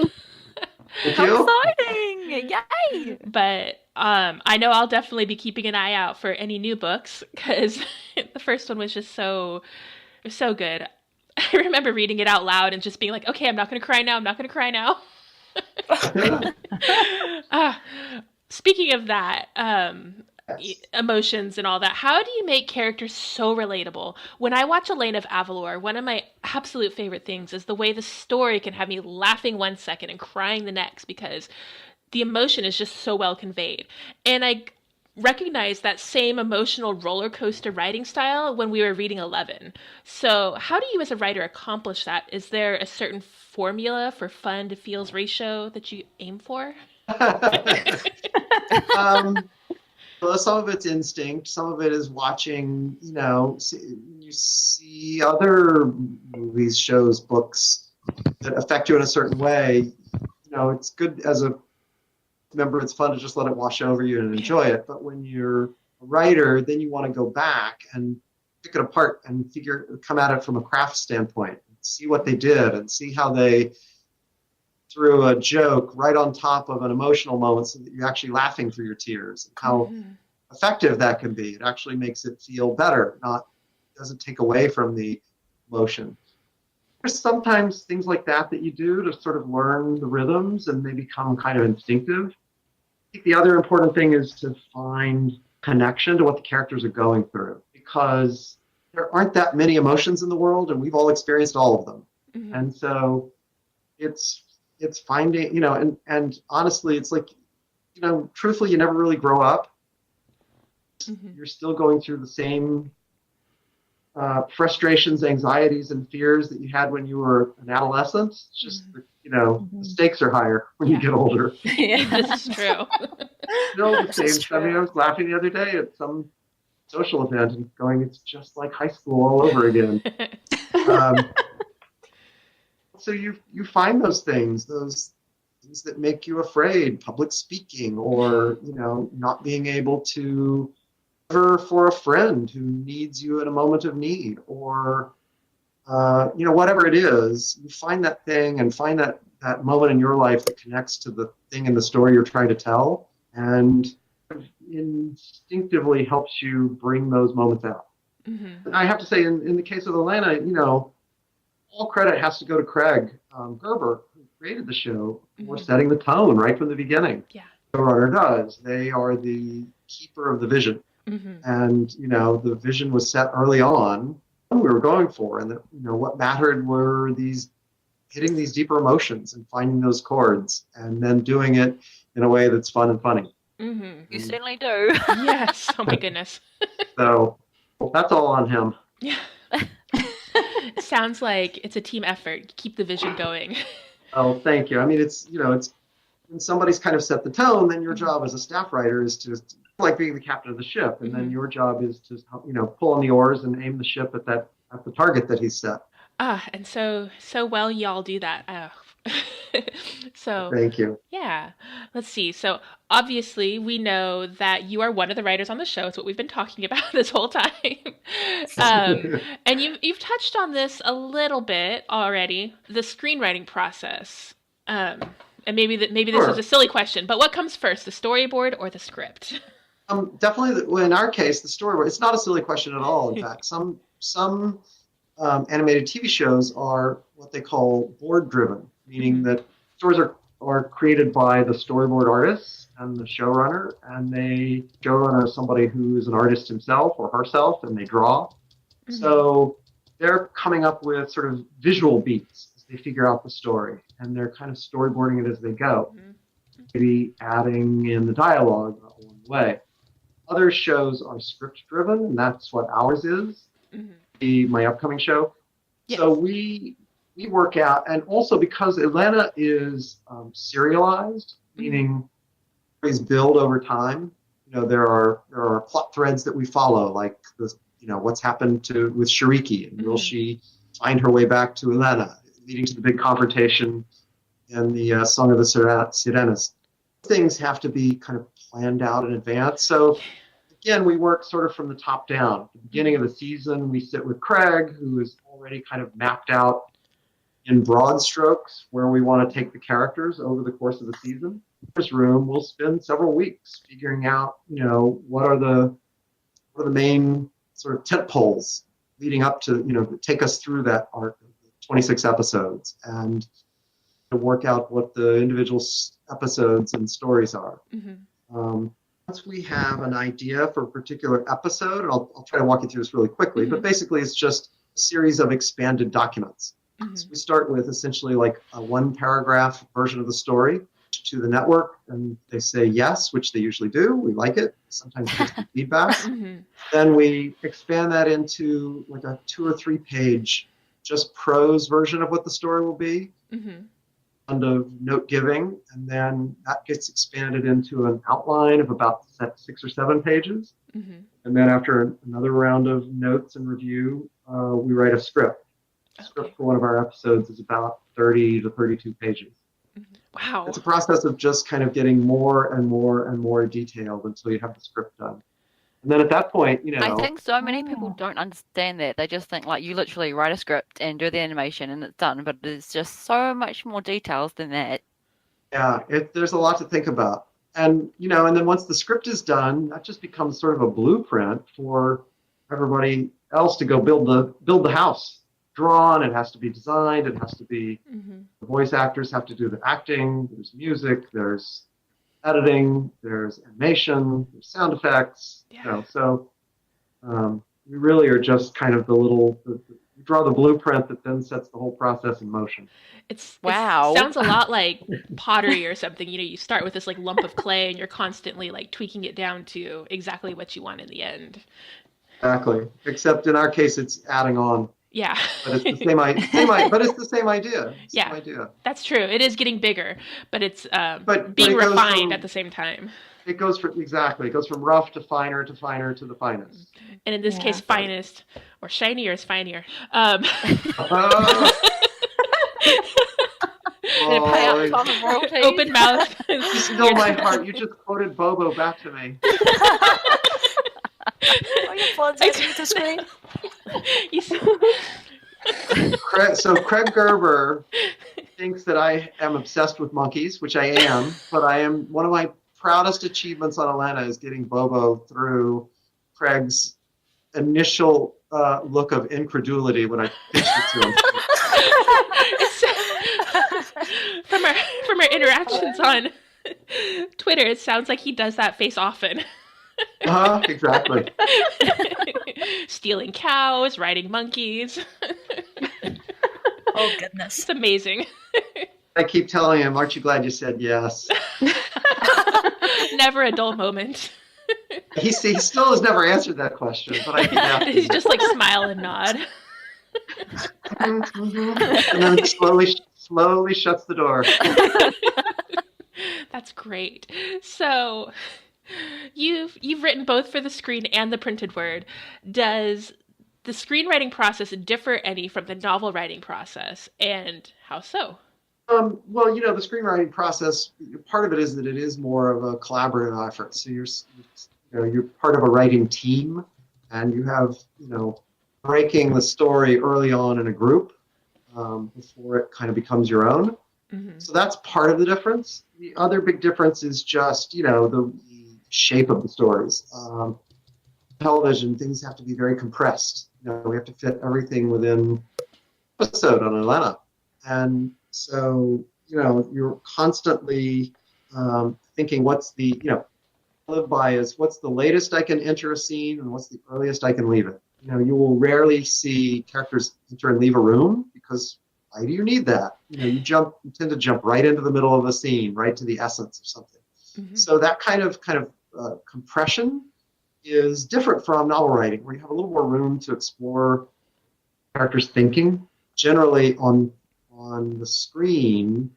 Thank How you. exciting! Yay! But I know I'll definitely be keeping an eye out for any new books because the first one was just so good. I remember reading it out loud and just being like, okay, I'm not going to cry now. I'm not going to cry now. Ah, speaking of that, emotions and all that, how do you make characters so relatable? When I watch Elena of Avalor, one of my absolute favorite things is the way the story can have me laughing 1 second and crying the next because the emotion is just so well conveyed. And I recognize that same emotional roller coaster writing style when we were reading 11. So, how do you as a writer accomplish that? Is there a certain formula for fun to feels ratio that you aim for? Well, some of it's instinct. Some of it is watching, you see other movies, shows, books that affect you in a certain way. It's good as a member, it's fun to just let it wash over you and enjoy it. But when you're a writer, then you want to go back and pick it apart and come at it from a craft standpoint, see what they did and see how they threw a joke right on top of an emotional moment so that you're actually laughing through your tears, and how effective that can be. It actually makes it feel better, doesn't take away from the emotion. There's sometimes things like that you do to sort of learn the rhythms and they become kind of instinctive. I think the other important thing is to find connection to what the characters are going through, because there aren't that many emotions in the world and we've all experienced all of them. Mm-hmm. And so it's finding, and honestly, it's like, truthfully, you never really grow up. Mm-hmm. You're still going through the same frustrations, anxieties, and fears that you had when you were an adolescent. It's just, the stakes are higher when you get older. Yeah, this is true. The same. I mean, I was laughing the other day at some social event and going, it's just like high school all over again. So you find those things that make you afraid, public speaking, or not being able to cover for a friend who needs you in a moment of need, or whatever it is. You find that thing and find that moment in your life that connects to the thing in the story you're trying to tell, and instinctively helps you bring those moments out. Mm-hmm. I have to say, in the case of Elena, all credit has to go to Craig Gerber, who created the show, for setting the tone right from the beginning. Yeah. The showrunner does. They are the keeper of the vision. Mm-hmm. And, the vision was set early on what we were going for. And, what mattered were hitting these deeper emotions and finding those chords and then doing it in a way that's fun and funny. Mm-hmm. You certainly do. Yes. Oh, my goodness. So that's all on him. Yeah. It sounds like it's a team effort. Keep the vision going. Oh, thank you. I mean, it's when somebody's kind of set the tone, then your job as a staff writer is to, like being the captain of the ship, and then your job is to pull on the oars and aim the ship at the target that he's set. And so well y'all do that. So thank you. Yeah. Let's see. So obviously we know that you are one of the writers on the show. It's what we've been talking about this whole time. And you've touched on this a little bit already, the screenwriting process. And maybe this is a silly question, but what comes first, the storyboard or the script? Definitely, in our case, the storyboard. It's not a silly question at all. In fact, some animated TV shows are what they call board-driven, meaning that stories are created by the storyboard artists and the showrunner, and the showrunner is somebody who is an artist himself or herself, and they draw. Mm-hmm. So they're coming up with sort of visual beats as they figure out the story, and they're kind of storyboarding it as they go, maybe adding in the dialogue along the way. Other shows are script-driven, and that's what ours is. Mm-hmm. My upcoming show. Yes. So we work out, and also because Elena is serialized, meaning stories build over time. There are plot threads that we follow, like this, what's happened with Shariki, and will she find her way back to Elena, leading to the big confrontation in the Song of the Sirenas. Things have to be kind of planned out in advance. So again, we work sort of from the top down. At the beginning of the season, we sit with Craig, who is already kind of mapped out in broad strokes where we want to take the characters over the course of the season. This room, we'll spend several weeks figuring out, what are the main sort of tent poles leading up to, that take us through that arc of 26 episodes, and to work out what the individual episodes and stories are. Once we have an idea for a particular episode, and I'll try to walk you through this really quickly, but basically it's just a series of expanded documents. So we start with essentially like a 1-paragraph version of the story to the network, and they say yes, which they usually do. We like it. Sometimes give some feedback. Then we expand that into like a 2 or 3 page just prose version of what the story will be, and of note giving, and then that gets expanded into an outline of about 6 or 7 pages. And then after another round of notes and review, we write a script. The script for one of our episodes is about 30 to 32 pages. Wow. It's a process of just kind of getting more and more and more detailed until you have the script done. And then at that point, I think so many people don't understand that. They just think like you literally write a script and do the animation and it's done, but there's just so much more details than that. Yeah, there's a lot to think about. And, and then once the script is done, that just becomes sort of a blueprint for everybody else to go build the house. Drawn, it has to be designed, it has to be, the voice actors have to do the acting, there's music, there's editing, there's animation, there's sound effects, so we really are just kind of we draw the blueprint that then sets the whole process in motion. It sounds a lot like pottery or something. You start with this like lump of clay and you're constantly like tweaking it down to exactly what you want in the end. Exactly, except in our case it's adding on. Yeah. But it's the same idea. Yeah. Same idea. That's true. It is getting bigger, but it's but being it refined at the same time. It goes from rough to finer to finer to the finest. And in this case, finest or shinier is finier. Open mouth. You stole my heart. You just quoted Bobo back to me. Are you apologizing to screen? So Craig Gerber thinks that I am obsessed with monkeys, which I am, but one of my proudest achievements on Elena is getting Bobo through Craig's initial look of incredulity when I pitched it to him. From our interactions on Twitter, it sounds like he does that face often. Exactly. Stealing cows, riding monkeys. Oh, goodness. It's amazing. I keep telling him, aren't you glad you said yes? Never a dull moment. He still has never answered that question, but I can He's just like smile and nod. And then slowly shuts the door. That's great. So you've written both for the screen and the printed word. Does the screenwriting process differ any from the novel writing process, and how so? Well, the screenwriting process, part of it is that it is more of a collaborative effort. So you're part of a writing team, and you have, breaking the story early on in a group before it kind of becomes your own. So that's part of the difference. The other big difference is just, the shape of the stories. Television, things have to be very compressed. We have to fit everything within an episode on Elena. And so, you're constantly thinking what's the, live by is what's the latest I can enter a scene and what's the earliest I can leave it. You will rarely see characters enter and leave a room because why do you need that? You tend to jump right into the middle of a scene, right to the essence of something. So that kind of compression is different from novel writing, where you have a little more room to explore characters' thinking. Generally, on the screen,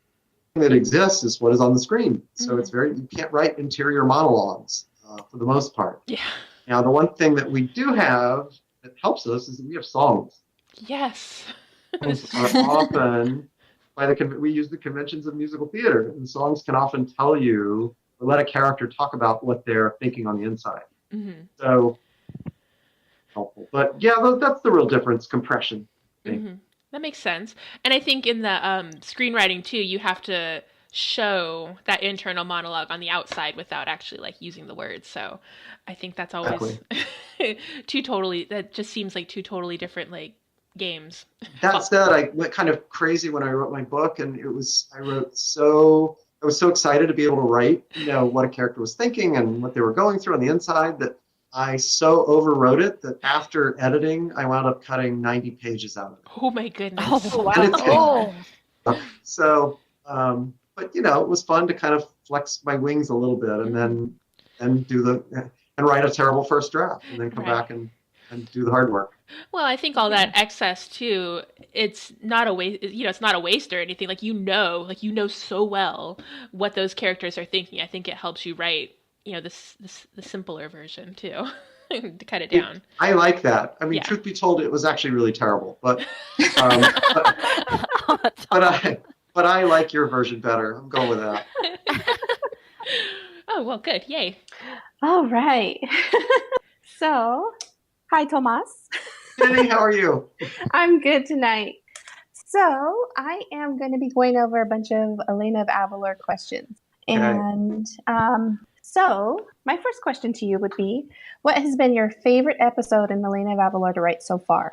the thing that exists is what is on the screen. So you can't write interior monologues for the most part. Yeah. Now, the one thing that we do have that helps us is that we have songs. Yes. Songs are often we use the conventions of musical theater, and songs can often tell you or let a character talk about what they're thinking on the inside. So helpful, but yeah, that's the real difference. Compression. That makes sense. And I think in the screenwriting too, you have to show that internal monologue on the outside without actually like using the words. So I think that's always that just seems like two totally different like games. That said, I went kind of crazy when I wrote my book, and I was so excited to be able to write, what a character was thinking and what they were going through on the inside, that I so overwrote it that after editing, I wound up cutting 90 pages out of it. Oh my goodness. Oh, Oh, So, but it was fun to kind of flex my wings a little bit, and then write a terrible first draft, and then come back and do the hard work. Well, I think all that excess too, it's not a waste, it's not a waste or anything. Like you know so well what those characters are thinking. I think it helps you write, the simpler version too. To cut it down. I like that. I mean, Yeah. Truth be told, it was actually really terrible, but but I like your version better. I'm going with that. Oh, well, good. Yay. All right. So, hi, Tomas. Jenny, how are you? I'm good tonight. So, I am going to be going over a bunch of Elena of Avalor questions. Okay. And so, my first question to you would be, what has been your favorite episode in Elena of Avalor to write so far?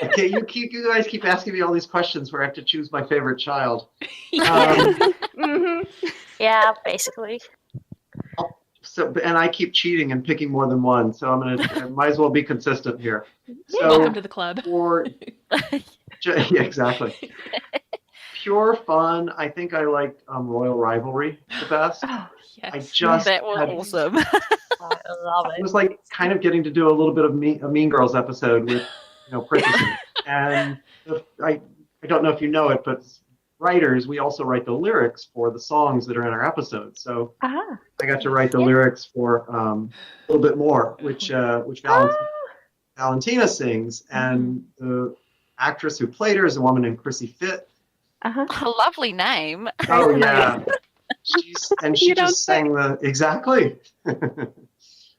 Okay, you guys keep asking me all these questions where I have to choose my favorite child. yeah, basically. And I keep cheating and picking more than one, so I might as well be consistent here. So Welcome to the club. Yeah, exactly. Pure fun. I think I liked Royal Rivalry the best. Oh, Yes. that was awesome. I love It it. was like kind of getting to do a little bit of a Mean Girls episode with, princesses. And I don't know if you know it, but writers, we also write the lyrics for the songs that are in our episodes. So Ah. I got to write the lyrics for a little bit more, which Valentina sings, and the actress who played her is a woman named Chrissy Fitt. Uh-huh. A lovely name. Oh yeah, she just sang exactly.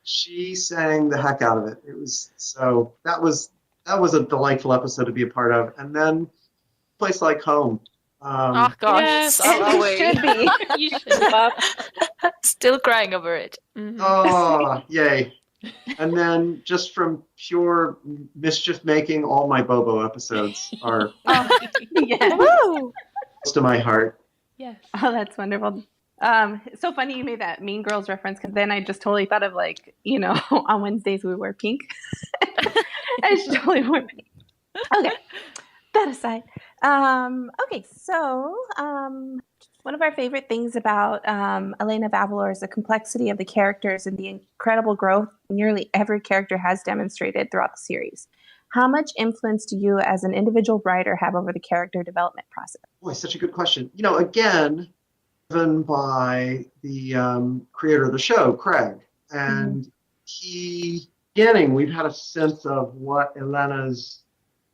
She sang the heck out of it. It was that was a delightful episode to be a part of. And then Place Like Home. Oh gosh, Yes. so are we. Should be. You should. Still crying over it. Mhm. Oh, yay. And then just from pure mischief making, all my Bobo episodes are Yeah. Woo! close to my heart. Yes. Oh, that's wonderful. It's so funny you made that Mean Girls reference, because then I just totally thought of on Wednesdays we wear pink. I just totally wore pink. Okay, that aside. Okay, so one of our favorite things about Elena of Avalor is the complexity of the characters and the incredible growth nearly every character has demonstrated throughout the series. How much influence do you as an individual writer have over the character development process? Boy, such a good question. Again, driven by the creator of the show, Craig. And we've had a sense of what Elena's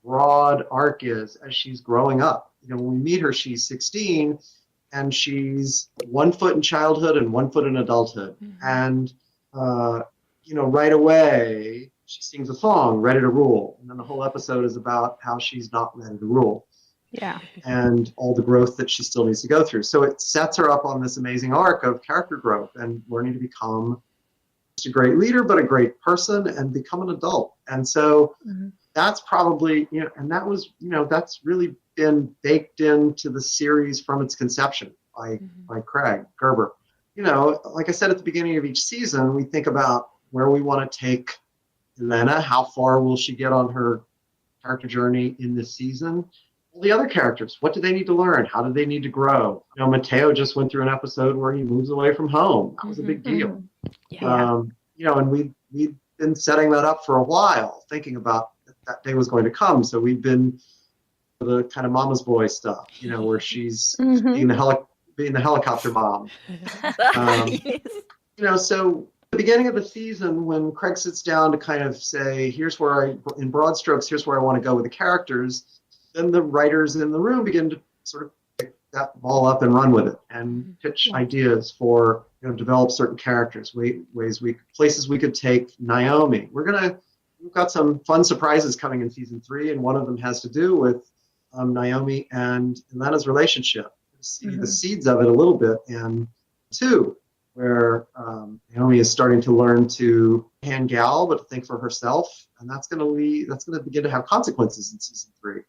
broad arc is as she's growing up. When we meet her, she's 16, and she's 1 foot in childhood and 1 foot in adulthood. And, right away, she sings a song, Ready to Rule. And then the whole episode is about how she's not ready to rule. Yeah. And all the growth that she still needs to go through. So it sets her up on this amazing arc of character growth and learning to become just a great leader, but a great person, and become an adult. And so that's probably, and that was, that's really been baked into the series from its conception by Craig Gerber. Like I said at the beginning of each season, we think about where we want to take Elena, how far will she get on her character journey in this season? All the other characters, what do they need to learn? How do they need to grow? Mateo just went through an episode where he moves away from home. That was a big deal. Yeah. And we'd been setting that up for a while, thinking about that day was going to come. So we've been the kind of mama's boy stuff, where she's being the helicopter mom. So the beginning of the season, when Craig sits down to kind of say, here's where in broad strokes, here's where I want to go with the characters, then the writers in the room begin to sort of pick that ball up and run with it and pitch ideas for, develop certain characters, places we could take Naomi. We we've got some fun surprises coming in season 3, and one of them has to do with Naomi and Elena's relationship. You see the seeds of it a little bit in 2, where Naomi is starting to learn to hand gal, but to think for herself, and that's going to begin to have consequences in season 3.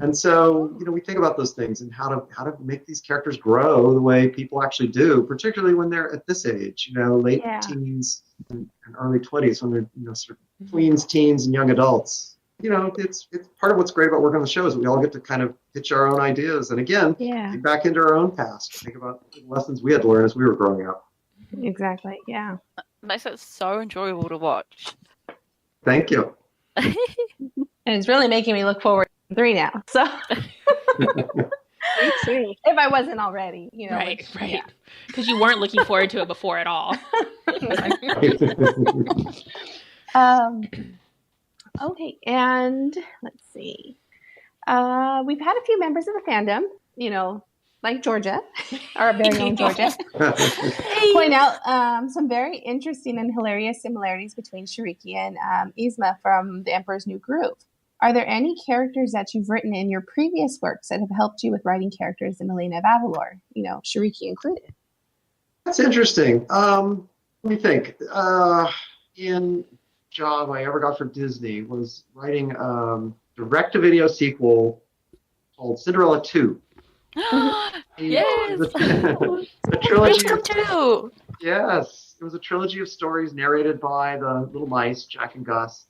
And so, we think about those things and how to make these characters grow the way people actually do, particularly when they're at this age, late teens and early 20s, when they're, sort of tweens, teens, and young adults. It's part of what's great about working on the show is we all get to kind of pitch our own ideas. And again, get back into our own past. Think about the lessons we had to learn as we were growing up. Exactly. Yeah. Makes it so enjoyable to watch. Thank you. And it's really making me look forward to 3 now. So Me too. if I wasn't already, Right. Because you weren't looking forward to it before at all. Okay, and let's see. We've had a few members of the fandom, like Georgia, our very own Georgia, point out some very interesting and hilarious similarities between Shariki and Yzma from The Emperor's New Groove. Are there any characters that you've written in your previous works that have helped you with writing characters in Elena of Avalor, Shariki included? That's interesting. Let me think. In job I ever got for Disney was writing direct-to-video sequel called Cinderella 2. Yes! The trilogy. Come true! Yes, it was a trilogy of stories narrated by the little mice, Jack and Gus.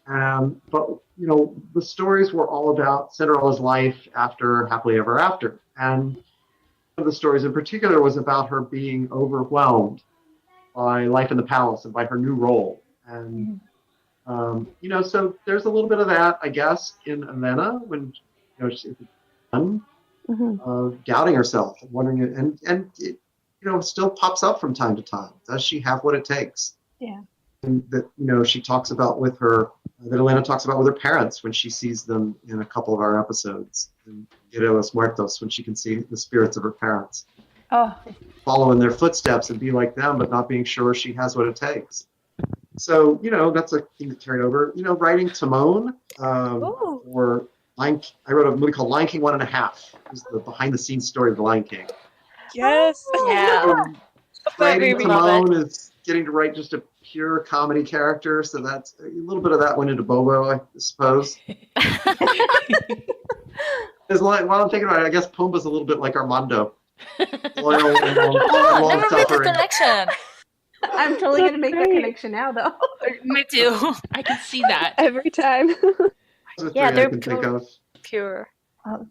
But the stories were all about Cinderella's life after Happily Ever After, and one of the stories in particular was about her being overwhelmed by life in the palace and by her new role. And so there's a little bit of that, I guess, in Elena when she's doubting herself, and wondering, and it still pops up from time to time. Does she have what it takes? Yeah. And that she talks about with her, that Elena talks about with her parents when she sees them in a couple of our episodes, and Dia de los Muertos, when she can see the spirits of her parents. Oh. Follow in their footsteps and be like them, but not being sure she has what it takes. So, that's a thing that carried over. Writing Timon for I wrote a movie called Lion King 1.5. It was the behind-the-scenes story of the Lion King. Yes. Yeah. Writing movie. Timon is getting to write just a pure comedy character, so that's a little bit of that went into Bobo, I suppose. While I'm thinking about it, I guess Pumbaa's a little bit like Armando. Loyal and long Never made the suffering. connection. I'm totally going to make that connection now, though. Me too. I can see that. Every time. Those are Yeah, 3 I they're can think of. Pure. Well,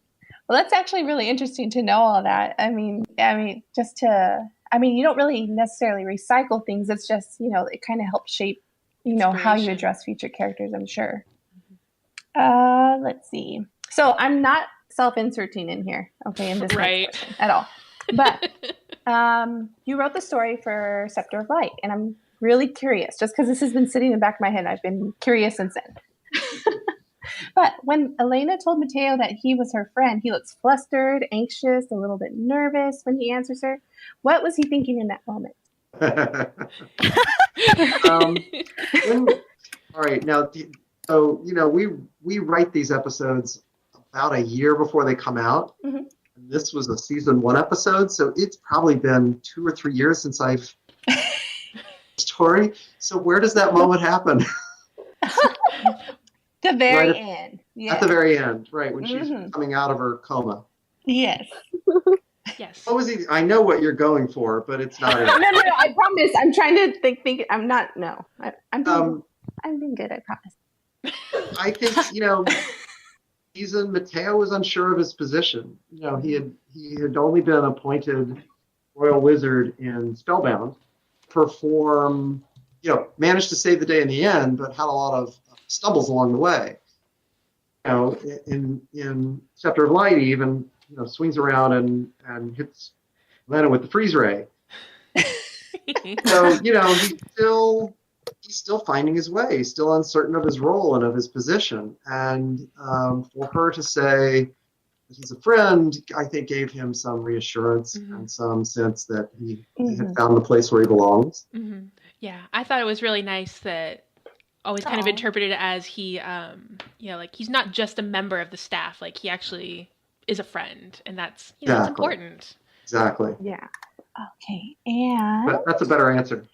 that's actually really interesting to know all that. I mean, you don't really necessarily recycle things. It's just, it kind of helps shape, how you address future characters, I'm sure. Let's see. So I'm not self-inserting in here, okay, in this Right. next question at all. But you wrote the story for Scepter of Light, and I'm really curious, just because this has been sitting in the back of my head. I've been curious since then. But when Elena told Mateo that he was her friend, he looks flustered, anxious, a little bit nervous when he answers her. What was he thinking in that moment? All right, now, so we write these episodes about a year before they come out. Mm-hmm. And this was a season 1 episode, so it's probably been 2 or 3 years since I've story. So where does that moment happen? The very Right end. At the very end, right, when she's coming out of her coma. Yes. Yes. What was he? I know what you're going for, but it's not it. No, I promise. I'm trying to think. I'm not, no. I'm being good, I promise. I think, Mateo was unsure of his position. He had only been appointed royal wizard in Spellbound, perform, managed to save the day in the end, but had a lot of stumbles along the way. In Scepter of Light, he even swings around and hits Lena with the freeze ray. So he's still finding his way. He's still uncertain of his role and of his position. And for her to say that he's a friend, I think gave him some reassurance and some sense that he had found the place where he belongs. Yeah, I thought it was really nice that always kind of Aw. interpreted it as he, like he's not just a member of the staff. Like he actually is a friend, and that's that's Exactly. important. Exactly. Yeah. Okay. And But that's a better answer.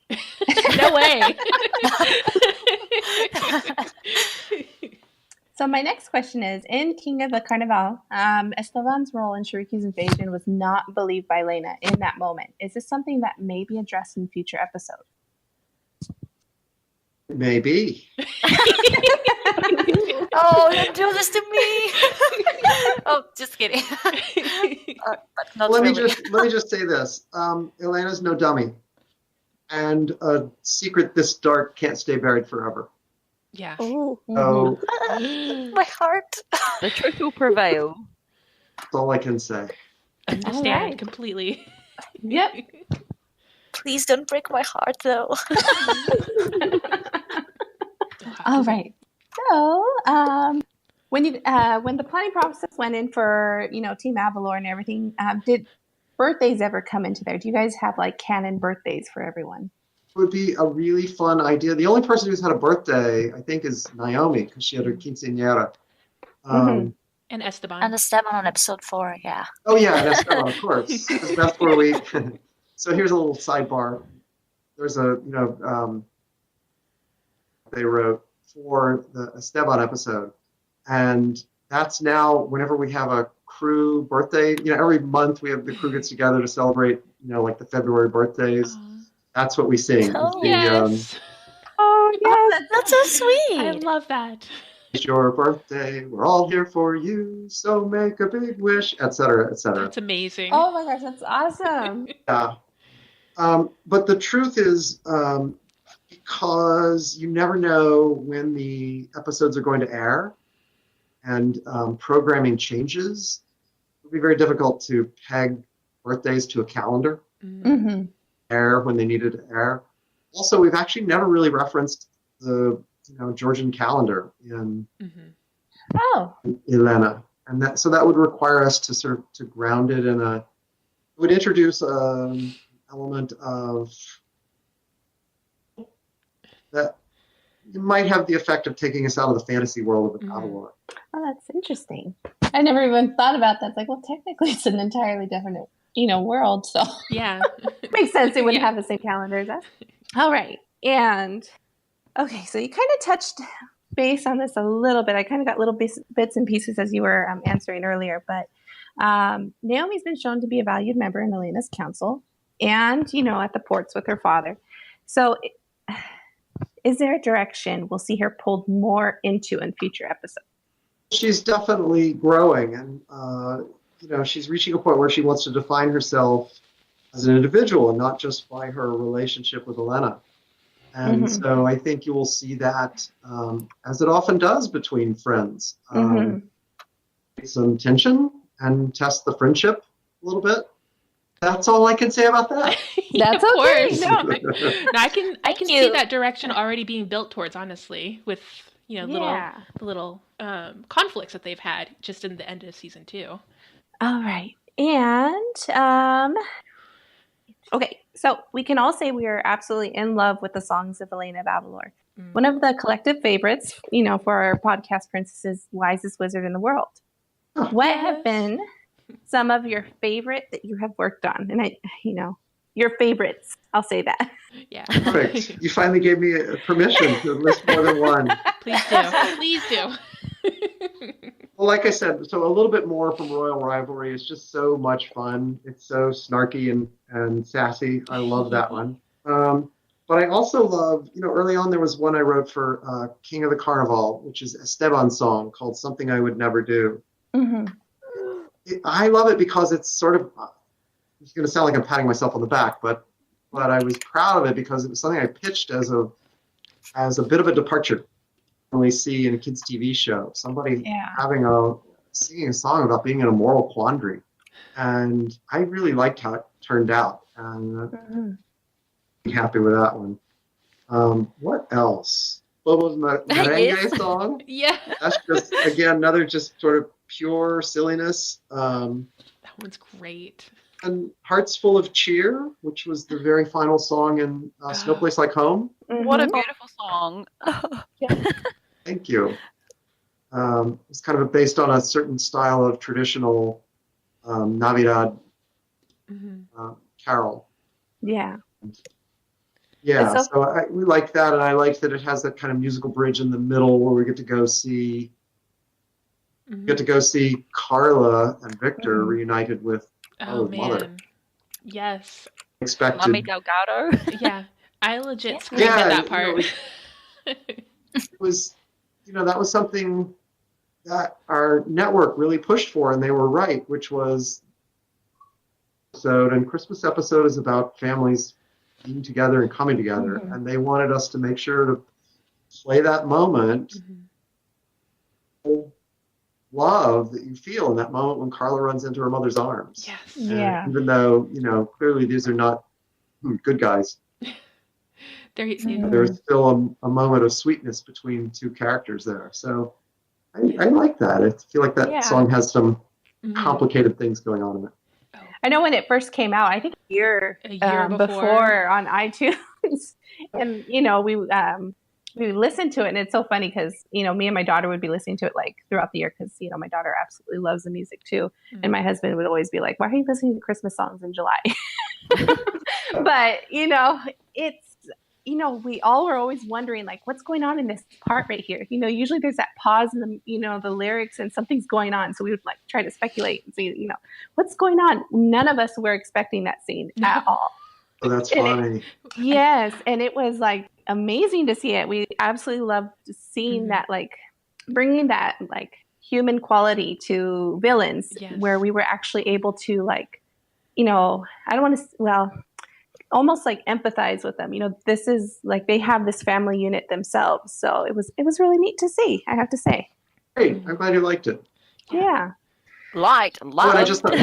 No way. so my next question is, in King of the Carnival, Esteban's role in Shuriki's invasion was not believed by Lena in that moment. Is this something that may be addressed in future episodes? Maybe. Oh, don't do this to me. Oh, just kidding. But not Let really. me just say this. Elena's no dummy. And a secret this dark can't stay buried forever. Yeah. Ooh. So My heart. The truth will prevail. that's all I can say. Understand Alright. completely. Yep. Please don't break my heart, though. All right. So, when the planning process went in for Team Avalor and everything, did birthdays ever come into there? Do you guys have like canon birthdays for everyone? It would be a really fun idea. The only person who's had a birthday, I think, is Naomi, because she had her quinceañera. Mhm. And Esteban. And the Esteban on episode 4, yeah. Oh yeah, that's of course. That's where we. So here's a little sidebar. There's a they wrote for the Esteban episode, and that's now whenever we have a crew birthday. Every month we have the crew gets together to celebrate. Like the February birthdays. Aw. That's what we sing. Oh, Yes. Oh yes. That's so sweet. I love that. It's your birthday. We're all here for you. So make a big wish, etc., etc. That's amazing. Oh my gosh, that's awesome. Yeah. But the truth is, because you never know when the episodes are going to air, and programming changes, it would be very difficult to peg birthdays to a calendar, Mm-hmm. air when they needed to air. Also, we've actually never really referenced the Georgian calendar in Oh. Elena, and that would require us to sort of to ground it in it would introduce an element of that might have the effect of taking us out of the fantasy world of the Avalor. Oh, that's interesting. I never even thought about that. It's like, well, technically, it's an entirely different, world. So Yeah. makes sense. They wouldn't Yeah. have the same calendars. All right. And okay, so you kind of touched base on this a little bit. I kind of got little bits and pieces as you were answering earlier. But Naomi's been shown to be a valued member in Elena's council, and at the ports with her father. So, is there a direction we'll see her pulled more into in future episodes? She's definitely growing, and she's reaching a point where she wants to define herself as an individual and not just by her relationship with Elena. And so I think you will see that, as it often does between friends, some tension and test the friendship a little bit. That's all I can say about that. That's of okay. course. No. No, I can see that direction already being built towards, honestly, with little conflicts that they've had just in the end of season 2. All right. And okay, so we can all say we are absolutely in love with the songs of Elena of Avalor. One of the collective favorites, for our podcast princesses, Wisest Wizard in the World. What have been some of your favorite that you have worked on? And your favorites, I'll say that. Yeah. Perfect. You finally gave me permission to list more than one. Please do. Please do. Well, like I said, so a little bit more from Royal Rivalry is just so much fun. It's so snarky and sassy. I love that one. But I also love, early on there was one I wrote for King of the Carnival, which is Esteban's song called Something I Would Never Do. I love it because it's sort of, it's going to sound like I'm patting myself on the back, but I was proud of it because it was something I pitched as a bit of a departure. We see in a kids' TV show somebody singing a song about being in a moral quandary, and I really liked how it turned out, and I'm happy with that one. What else? Bobo's merengue song. Yeah. That's just again another just sort of pure silliness. That one's great. And Hearts Full of Cheer, which was the very final song in No Place Like Home. What a Mhm. beautiful song. Thank you. It's kind of based on a certain style of traditional Navidad carol. Yeah. Yeah, It's so we like that, and I like that it has that kind of musical bridge in the middle where we get to go see Carla and Victor reunited with Oh Carla's mother. man. Yes. Expected. Mummy Delgado. Yeah. I legit Yeah. screamed at that You part. know, it was, that was something that our network really pushed for, and they were right, which was Christmas episode is about families being together and coming together, and they wanted us to make sure to play that moment, love that you feel in that moment when Carla runs into her mother's arms. Yes. Yeah. And even though clearly these are not good guys, there's still a moment of sweetness between two characters there. So I like that. I feel like that song has some complicated things going on in it. I know when it first came out, I think a year before on iTunes, and we listened to it, and it's so funny because me and my daughter would be listening to it like throughout the year because my daughter absolutely loves the music too, and my husband would always be like, "Why are you listening to Christmas songs in July?" But it's we all were always wondering like, what's going on in this part right here? Usually there's that pause in the the lyrics and something's going on, so we would like try to speculate and see what's going on. None of us were expecting that scene at all. Oh, that's funny. Yes, and it was like amazing to see it. We absolutely loved seeing that, like bringing that like human quality to villains, where we were actually able to like, I don't want to, almost like empathize with them. This is like they have this family unit themselves, so it was really neat to see. I have to say. Great, I'm glad you liked it. Yeah, Loved. And I just thought,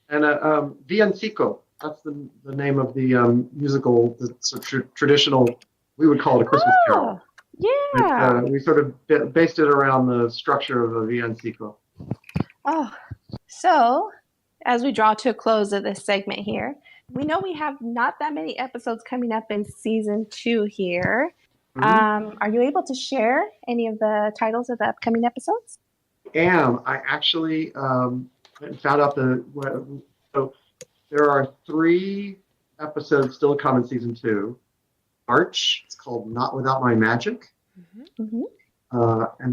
Villancico. That's the name of the musical. That's a traditional. We would call it a Christmas carol. Yeah. We sort of based it around the structure of a villancico. Oh, so as we draw to a close of this segment here, we know we have not that many episodes coming up in season 2 here. Are you able to share any of the titles of the upcoming episodes? I actually found out so there are 3 episodes still to come in season 2. March, it's called Not Without My Magic. And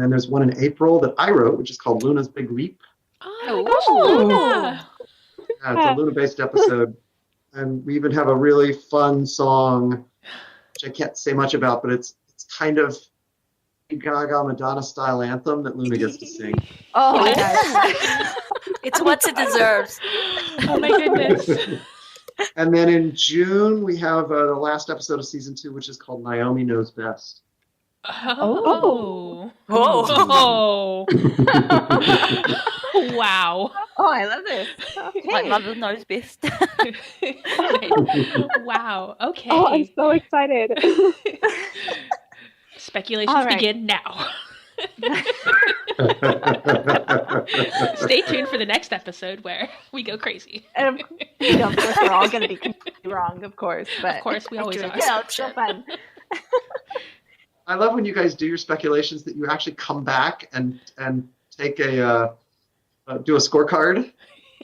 then there's one in April that I wrote, which is called Luna's Big Leap. Oh my gosh, Luna! Yeah, it's a Luna-based episode. And we even have a really fun song, which I can't say much about, but it's kind of Gaga Madonna style anthem that Luna gets to sing. Oh my gosh. It's what it deserves. Oh my goodness. And then in June, we have the last episode of season 2, which is called Naomi Knows Best. Oh. Whoa. Wow. Oh, I love this. Okay. My mother knows best. Wow. Okay. Oh, I'm so excited. Speculations begin now. Stay tuned for the next episode where we go crazy. Of course, we're all going to be completely wrong, of course. But of course, we always are. Yeah, it's so fun. I love when you guys do your speculations that you actually come back and take do a scorecard.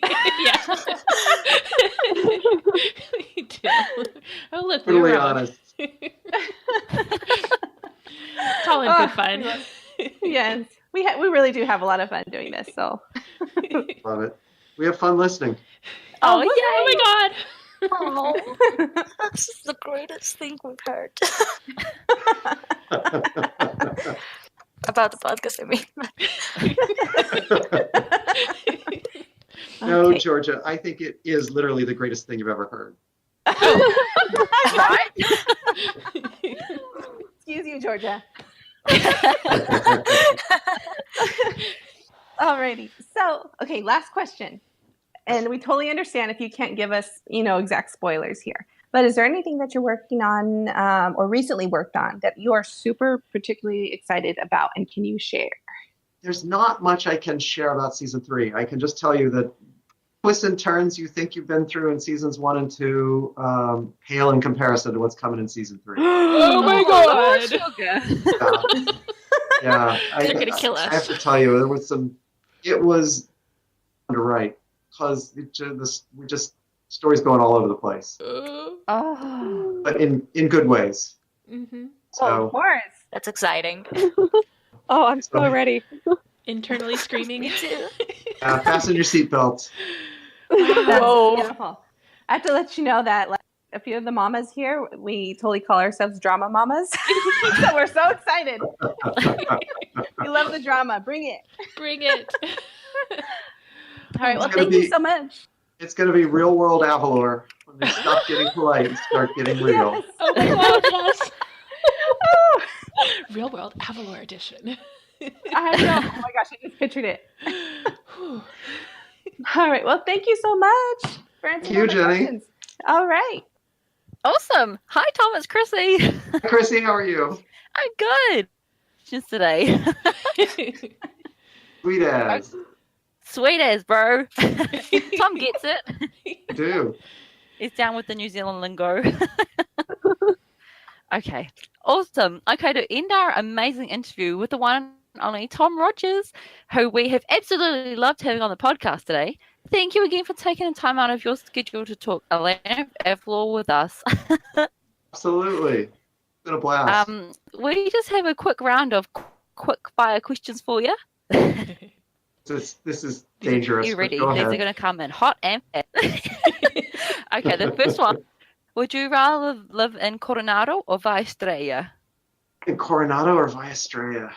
Yeah. We do. Oh, look, we're Totally wrong. honest. It's all in good fun. Yes, we really do have a lot of fun doing this. So Love it. We have fun listening. Oh, yeah. Oh my God. Oh, that's the greatest thing we've heard. About the podcast, I mean. No, Georgia, I think it is literally the greatest thing you've ever heard. Right? Excuse you, Georgia. Alrighty. So, okay, last question. And we totally understand if you can't give us, exact spoilers here. But is there anything that you're working on or recently worked on that you are super particularly excited about, and can you share? There's not much I can share about season 3. I can just tell you that twists and turns you think you've been through in seasons 1 and 2 pale in comparison to what's coming in season 3. Oh my Lord, god. sugar. Yeah, They're gonna kill I have us. to tell you, there was it was to write because stories going all over the place, Oh, but in good ways. Mm-hmm. of So course. That's exciting. Oh, I'm so ready. Internally screaming. Me too. fasten your seatbelts. That's Whoa. beautiful. I have to let you know that like a few of the mamas here, we totally call ourselves drama mamas. So we're so excited. We love the drama. Bring it. Bring it. All right. Well, It's gonna thank you be- so much. It's going to be real world Avalor when they stop getting polite and start getting real. Yes. Oh my god, yes. Real World Avalor edition. I know. Oh my gosh, I just pictured it. Whew. All right. Well, thank you so much for answering you, all my Jenny. questions. All right. Awesome. Hi, Tom. It's Chrissy. Hi, Chrissy, how are you? I'm good. Just today. Sweet as. Sweet as, bro. Tom gets it. I do. He's down with the New Zealand lingo. Okay. Awesome. Okay, to end our amazing interview with the one and only Tom Rogers, who we have absolutely loved having on the podcast today. Thank you again for taking the time out of your schedule to talk Elena of Avalor with us. Absolutely. It's been a blast. We just have a quick round of quick fire questions for you. This is dangerous. You but ready? Go These are ahead. going to come in hot and fast. Okay, the first one. Would you rather live in Coronado or Viestrella? In Coronado or Viestrella?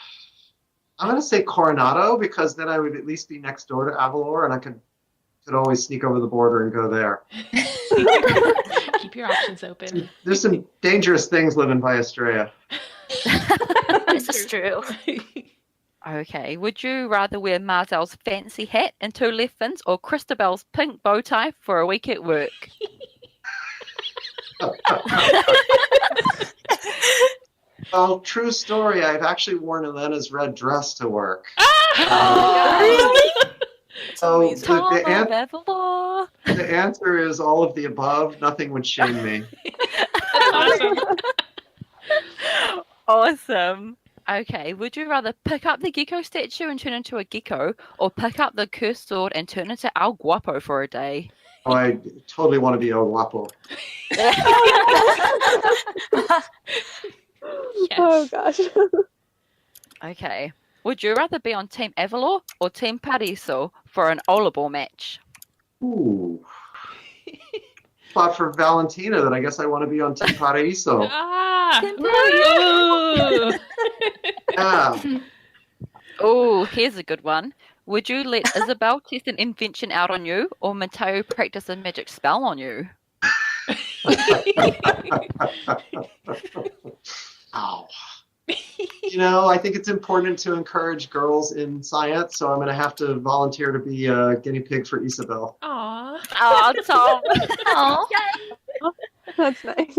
I'm going to say Coronado because then I would at least be next door to Avalor and I could always sneak over the border and go there. Keep your options open. There's some dangerous things living in Viestrella. This is true. Okay, would you rather wear Marzel's fancy hat and 2 left fins or Christabel's pink bow tie for a week at work? Well, true story. I've actually worn Elena's red dress to work. Really? So amazing. Tom the, of Avalor. the answer is all of the above. Nothing would shame me. That's awesome. Awesome. Okay, would you rather pick up the gecko statue and turn into a gecko or pick up the cursed sword and turn into El Guapo for a day? Oh, I totally want to be El Guapo. Oh gosh. Okay. Would you rather be on Team Avalor or Team Paraiso for an Olaball match? Ooh. Thought for Valentina that I guess I want to be on Team Paraiso. Ah. Ooh. Ooh. Yeah. Oh, here's a good one. Would you let Isabel test an invention out on you or Mateo practice a magic spell on you? Ow. I think it's important to encourage girls in science, so I'm going to have to volunteer to be a guinea pig for Isabel. Aw. Oh, Tom. Oh, That's nice.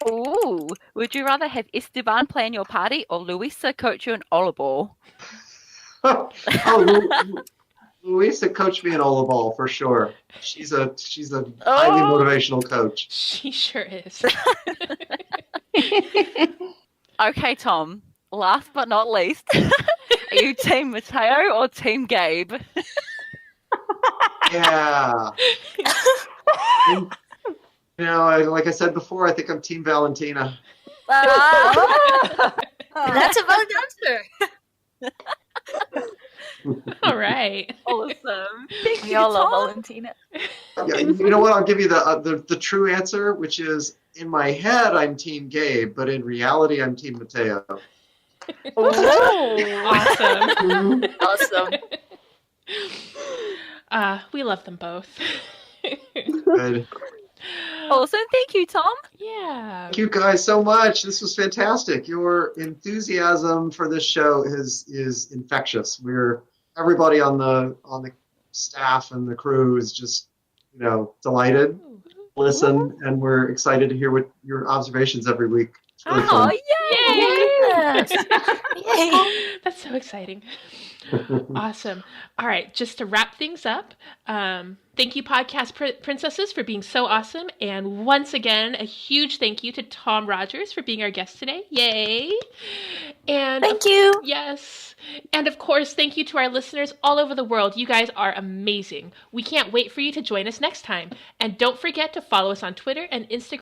Ooh. Would you rather have Esteban plan your party or Luisa coach you in Olaball? Luisa coached me in Olaball for sure. She's a highly motivational coach. She sure is. Okay, Tom. Last but not least, are you Team Mateo or Team Gabe? Yeah. Like I said before, I think I'm Team Valentina. that's a valid answer. All right. Awesome. Thank We you, all love Tom. Valentina. Yeah, you know what? I'll give you the true answer, which is in my head I'm Team Gabe, but in reality I'm Team Mateo. Awesome. Awesome. We love them both. Good. Awesome. Thank you, Tom. Yeah. Thank you guys so much. This was fantastic. Your enthusiasm for this show is infectious. Everybody on the staff and the crew is just delighted. Listen, and we're excited to hear what your observations every week. It's really Oh, fun. yay! Yes. Yay. That's so exciting. Awesome. All right, just to wrap things up, thank you, podcast princesses, for being so awesome. And once again, a huge thank you to Tom Rogers for being our guest today. Yay! And Thank you. yes. And of course, thank you to our listeners all over the world. You guys are amazing. We can't wait for you to join us next time. And don't forget to follow us on Twitter and Instagram